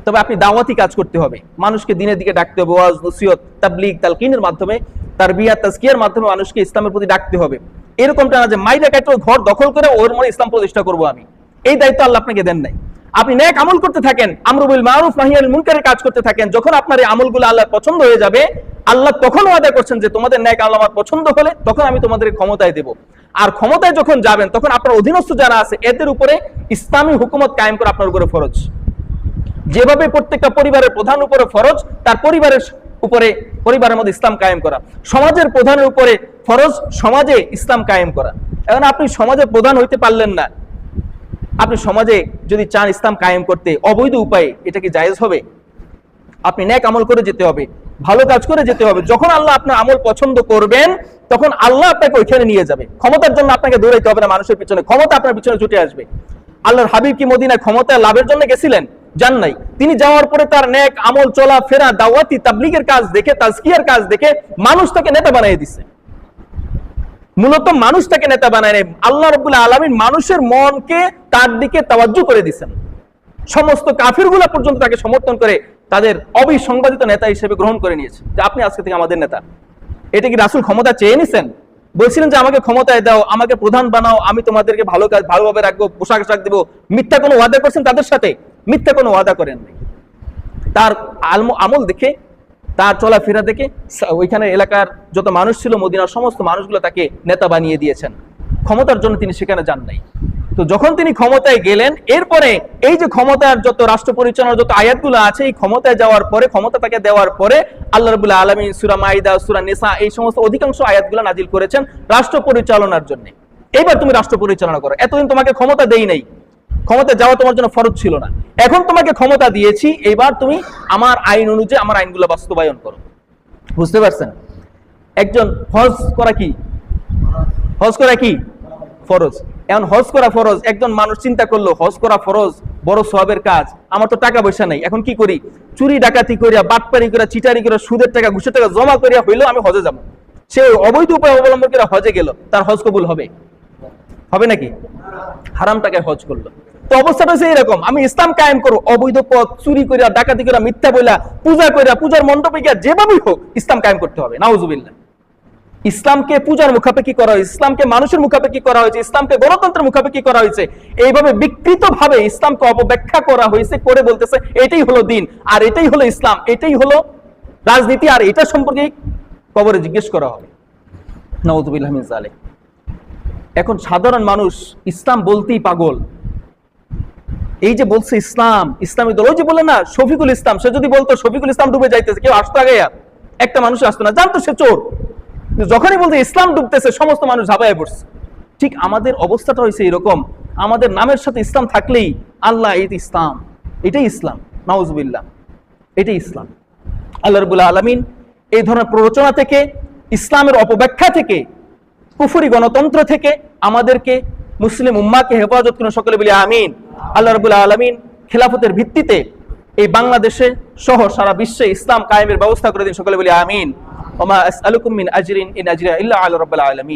তবে আপনি দাওয়াতি কাজ করতে হবে, মানুষকে দিনের দিকে ডাকতে হবে, ওয়াজ নসিহত তাবলীগ তালকিনের মাধ্যমে, তারবিয়াত তাজকিয়ার মাধ্যমে মানুষকে ইসলামের প্রতি ডাকতে হবে। এরকমটা না যে মাইরা কাটো ঘর দখল করে ওর মনে ইসলাম প্রতিষ্ঠা করব আমি, এই দায়িত্ব আল্লাহ আপনাকে দেন নাই। আপনি নেক আমল করতে থাকেন, আমরু বিল মারুফ নাহি আনিল মুনকারের কাজ করতে থাকেন। যখন আপনার এই আমলগুলো আল্লাহর পছন্দ হয়ে যাবে, আল্লাহ তখন ওয়াদা করছেন যে তোমাদের নেক আমল আমার পছন্দ হলে তখন আমি তোমাদের ক্ষমতায় দেব। আর ক্ষমতায় যখন যাবেন তখন আপনার অধীনস্থ যারা আছে এদের উপরে ইসলামী হুকুমত কায়েম করা আপনার উপরে ফরজ। যেভাবে প্রত্যেকটা পরিবারের প্রধান উপরে ফরজ তার পরিবারের উপরে, পরিবারের মধ্যে ইসলাম কায়েম করা, সমাজের প্রধানের উপরে ফরজ সমাজে ইসলাম কায়েম করা। এখন আপনি সমাজের প্রধান হইতে পারলেন না, আপনি সমাজে যদি চান ইসলাম কায়েম করতে অবৈধ উপায়ে, এটা কি জায়েজ হবে? আপনি নেক আমল করে যেতে হবে, ভালো কাজ করে যেতে হবে। যখন আল্লাহ আপনার আমল পছন্দ করবেন তখন আল্লাহ আপনাকে ওইখানে নিয়ে যাবে। ক্ষমতার জন্য আপনাকে দৌড়াইতে হবে না মানুষের পিছনে, ক্ষমতা আপনার পিছনে ছুটে আসবে। আল্লাহর হাবিব কি মদিনায় ক্ষমতা লাভের জন্য গেছিলেন? যান নাই। তিনি যাওয়ার পরে তার নেক আমল, চলা ফেরা, দাওয়াতি তাবলীগের কাজ দেখে, তাজকিয়ার কাজ দেখে মানুষ তাকে নেতা বানিয়ে দিছে। মূলত মানুষ তাকে নেতা বানায় নেই, আল্লাহ রাব্বুল আলামিন মানুষের মনকে তার দিকে তাওয়াজ্জু করে দিয়েছেন। সমস্ত কাফিরগুলা পর্যন্ত তাকে সমর্থন করে তাদের অবিসংবাদিত নেতা হিসেবে গ্রহণ করে নিয়েছে যে আপনি আজকে থেকে আমাদের নেতা। এটা কি রাসূল ক্ষমতা চেয়ে নিছেন? বলছিলেন যে আমাকে ক্ষমতায় দাও, আমাকে প্রধান বানাও, আমি তোমাদেরকে ভালো কাজ ভালোভাবে রাখবো, পোশাক আশাক দেবো। মিথ্যা কোনো ওয়াদা করছেন তাদের সাথে? মিথ্যা কোনো ওয়াদা করেন নাই। তার আমল দেখে, তার চলাফেরা দেখে ওইখানে এলাকার যত মানুষ ছিল মদিনার সমস্ত মানুষগুলো তাকে নেতা বানিয়ে দিয়েছেন। ক্ষমতার জন্য তিনি সেখানে যান নাই। তো যখন তিনি ক্ষমতায় গেলেন, এরপরে এই যে ক্ষমতার যত রাষ্ট্র পরিচালনার যত আয়াতগুলো আছে, এই ক্ষমতায় যাওয়ার পরে, ক্ষমতা তাকে দেওয়ার পরে আল্লাহ রাব্বুল আলামিন সূরা মাইদা, সূরা নিসা এই সমস্ত অধিকাংশ আয়াতগুলো নাজিল করেছেন রাষ্ট্র পরিচালনার জন্য। এবার তুমি রাষ্ট্র পরিচালনা করো। এতদিন তোমাকে ক্ষমতা দেই নাই, ক্ষমতা যাওয়া তোমার জন্য ফরজ ছিল না, এখন তোমাকে ক্ষমতা দিয়েছি, এবার তুমি আমার আইন অনুযায়ী আমার আইনগুলো বাস্তবায়ন করো। বুঝতে পারছেন? একজন হজ করা কি? হজ করা কি ফরজ। এখন হজ করা ফরজ, একজন মানুষ চিন্তা করলো হজ করা ফরজ, বড় সওয়াবের কাজ, আমার তো টাকা পয়সা নাই, এখন কি করি? চুরি ডাকাতি করিয়া, বাটপারি করিয়া, চিটারি করিয়া, সুদের টাকা ঘুষের টাকা জমা করিয়া হইলেও আমি হজে যাবো। সে অবৈধ উপায় অবলম্বন করে হজে গেল, তার হজ কবুল হবে? হবে নাকি? হারাম টাকায় হজ করলো। তো অবস্থাটা হচ্ছে এরকম, আমি ইসলাম কায়েম করবো, অবৈধ পথ চুরি করিয়া, ডাকাতি করিয়া, মিথ্যা বইলা, পূজা করিয়া, পূজার মণ্ডপে গিয়া, যেভাবেই হোক ইসলাম কায়েম করতে হবে। নাউজুবিল্লাহ। ইসলামকে পূজার মুখাপেক্ষি করা হয়েছে, ইসলামকে মানুষের মুখাপেক্ষি করা হয়েছে, ইসলামকে গণতন্ত্রের মুখাপেক্ষি করা হয়েছে। এইভাবে বিকৃত ভাবে ইসলামকে অপব্যাখ্যা করা হয়েছে, করে বলতেছে এটাই হলো দিন, আর এটাই হলো ইসলাম, এটাই হলো রাজনীতি, আর এটা সম্পর্কে কবরে জিজ্ঞেস করা হবে। নাউযুবিল্লাহি মিন যালিক। এখন সাধারণ মানুষ ইসলাম বলতেই পাগল। এই যে বলছে ইসলাম, ইসলামী দল, ওই যে বলে না শফিকুল ইসলাম, সে যদি বলতো শফিকুল ইসলাম ডুবে যাইতেছে, কেউ আসতো আগে? একটা মানুষ আসতো না, জানতো সে চোর। যখনই বলতে ইসলাম ডুবতেছে সমস্ত মানুষ ঝাঁপায় পড়ছে। ঠিক আমাদের অবস্থাটা হয়েছে এরকম, আমাদের নামের সাথে ইসলাম থাকলেই আল্লাহ এই ইসলাম, এটাই ইসলাম। নাউজুবিল্লাহ, এটাই ইসলাম। আল্লাহ রাব্বুল আলামিন এই ধরনের প্ররোচনা থেকে, ইসলামের অপব্যাখ্যা থেকে, কুফরি গণতন্ত্র থেকে আমাদেরকে, মুসলিম উম্মাহকে হেফাজত করুন, সকলে বলি আমিন। আল্লাহ রাব্বুল আলামিন খেলাফতের ভিত্তিতে এই বাংলাদেশে সহ সারা বিশ্বে ইসলাম কায়েমের ব্যবস্থা করে দিন, সকলে বলি আমিন। ওয়া মা আসআলুকুম মিন আজরিন ইন আজরিয়া ইল্লা আলা রাব্বিল আলামিন।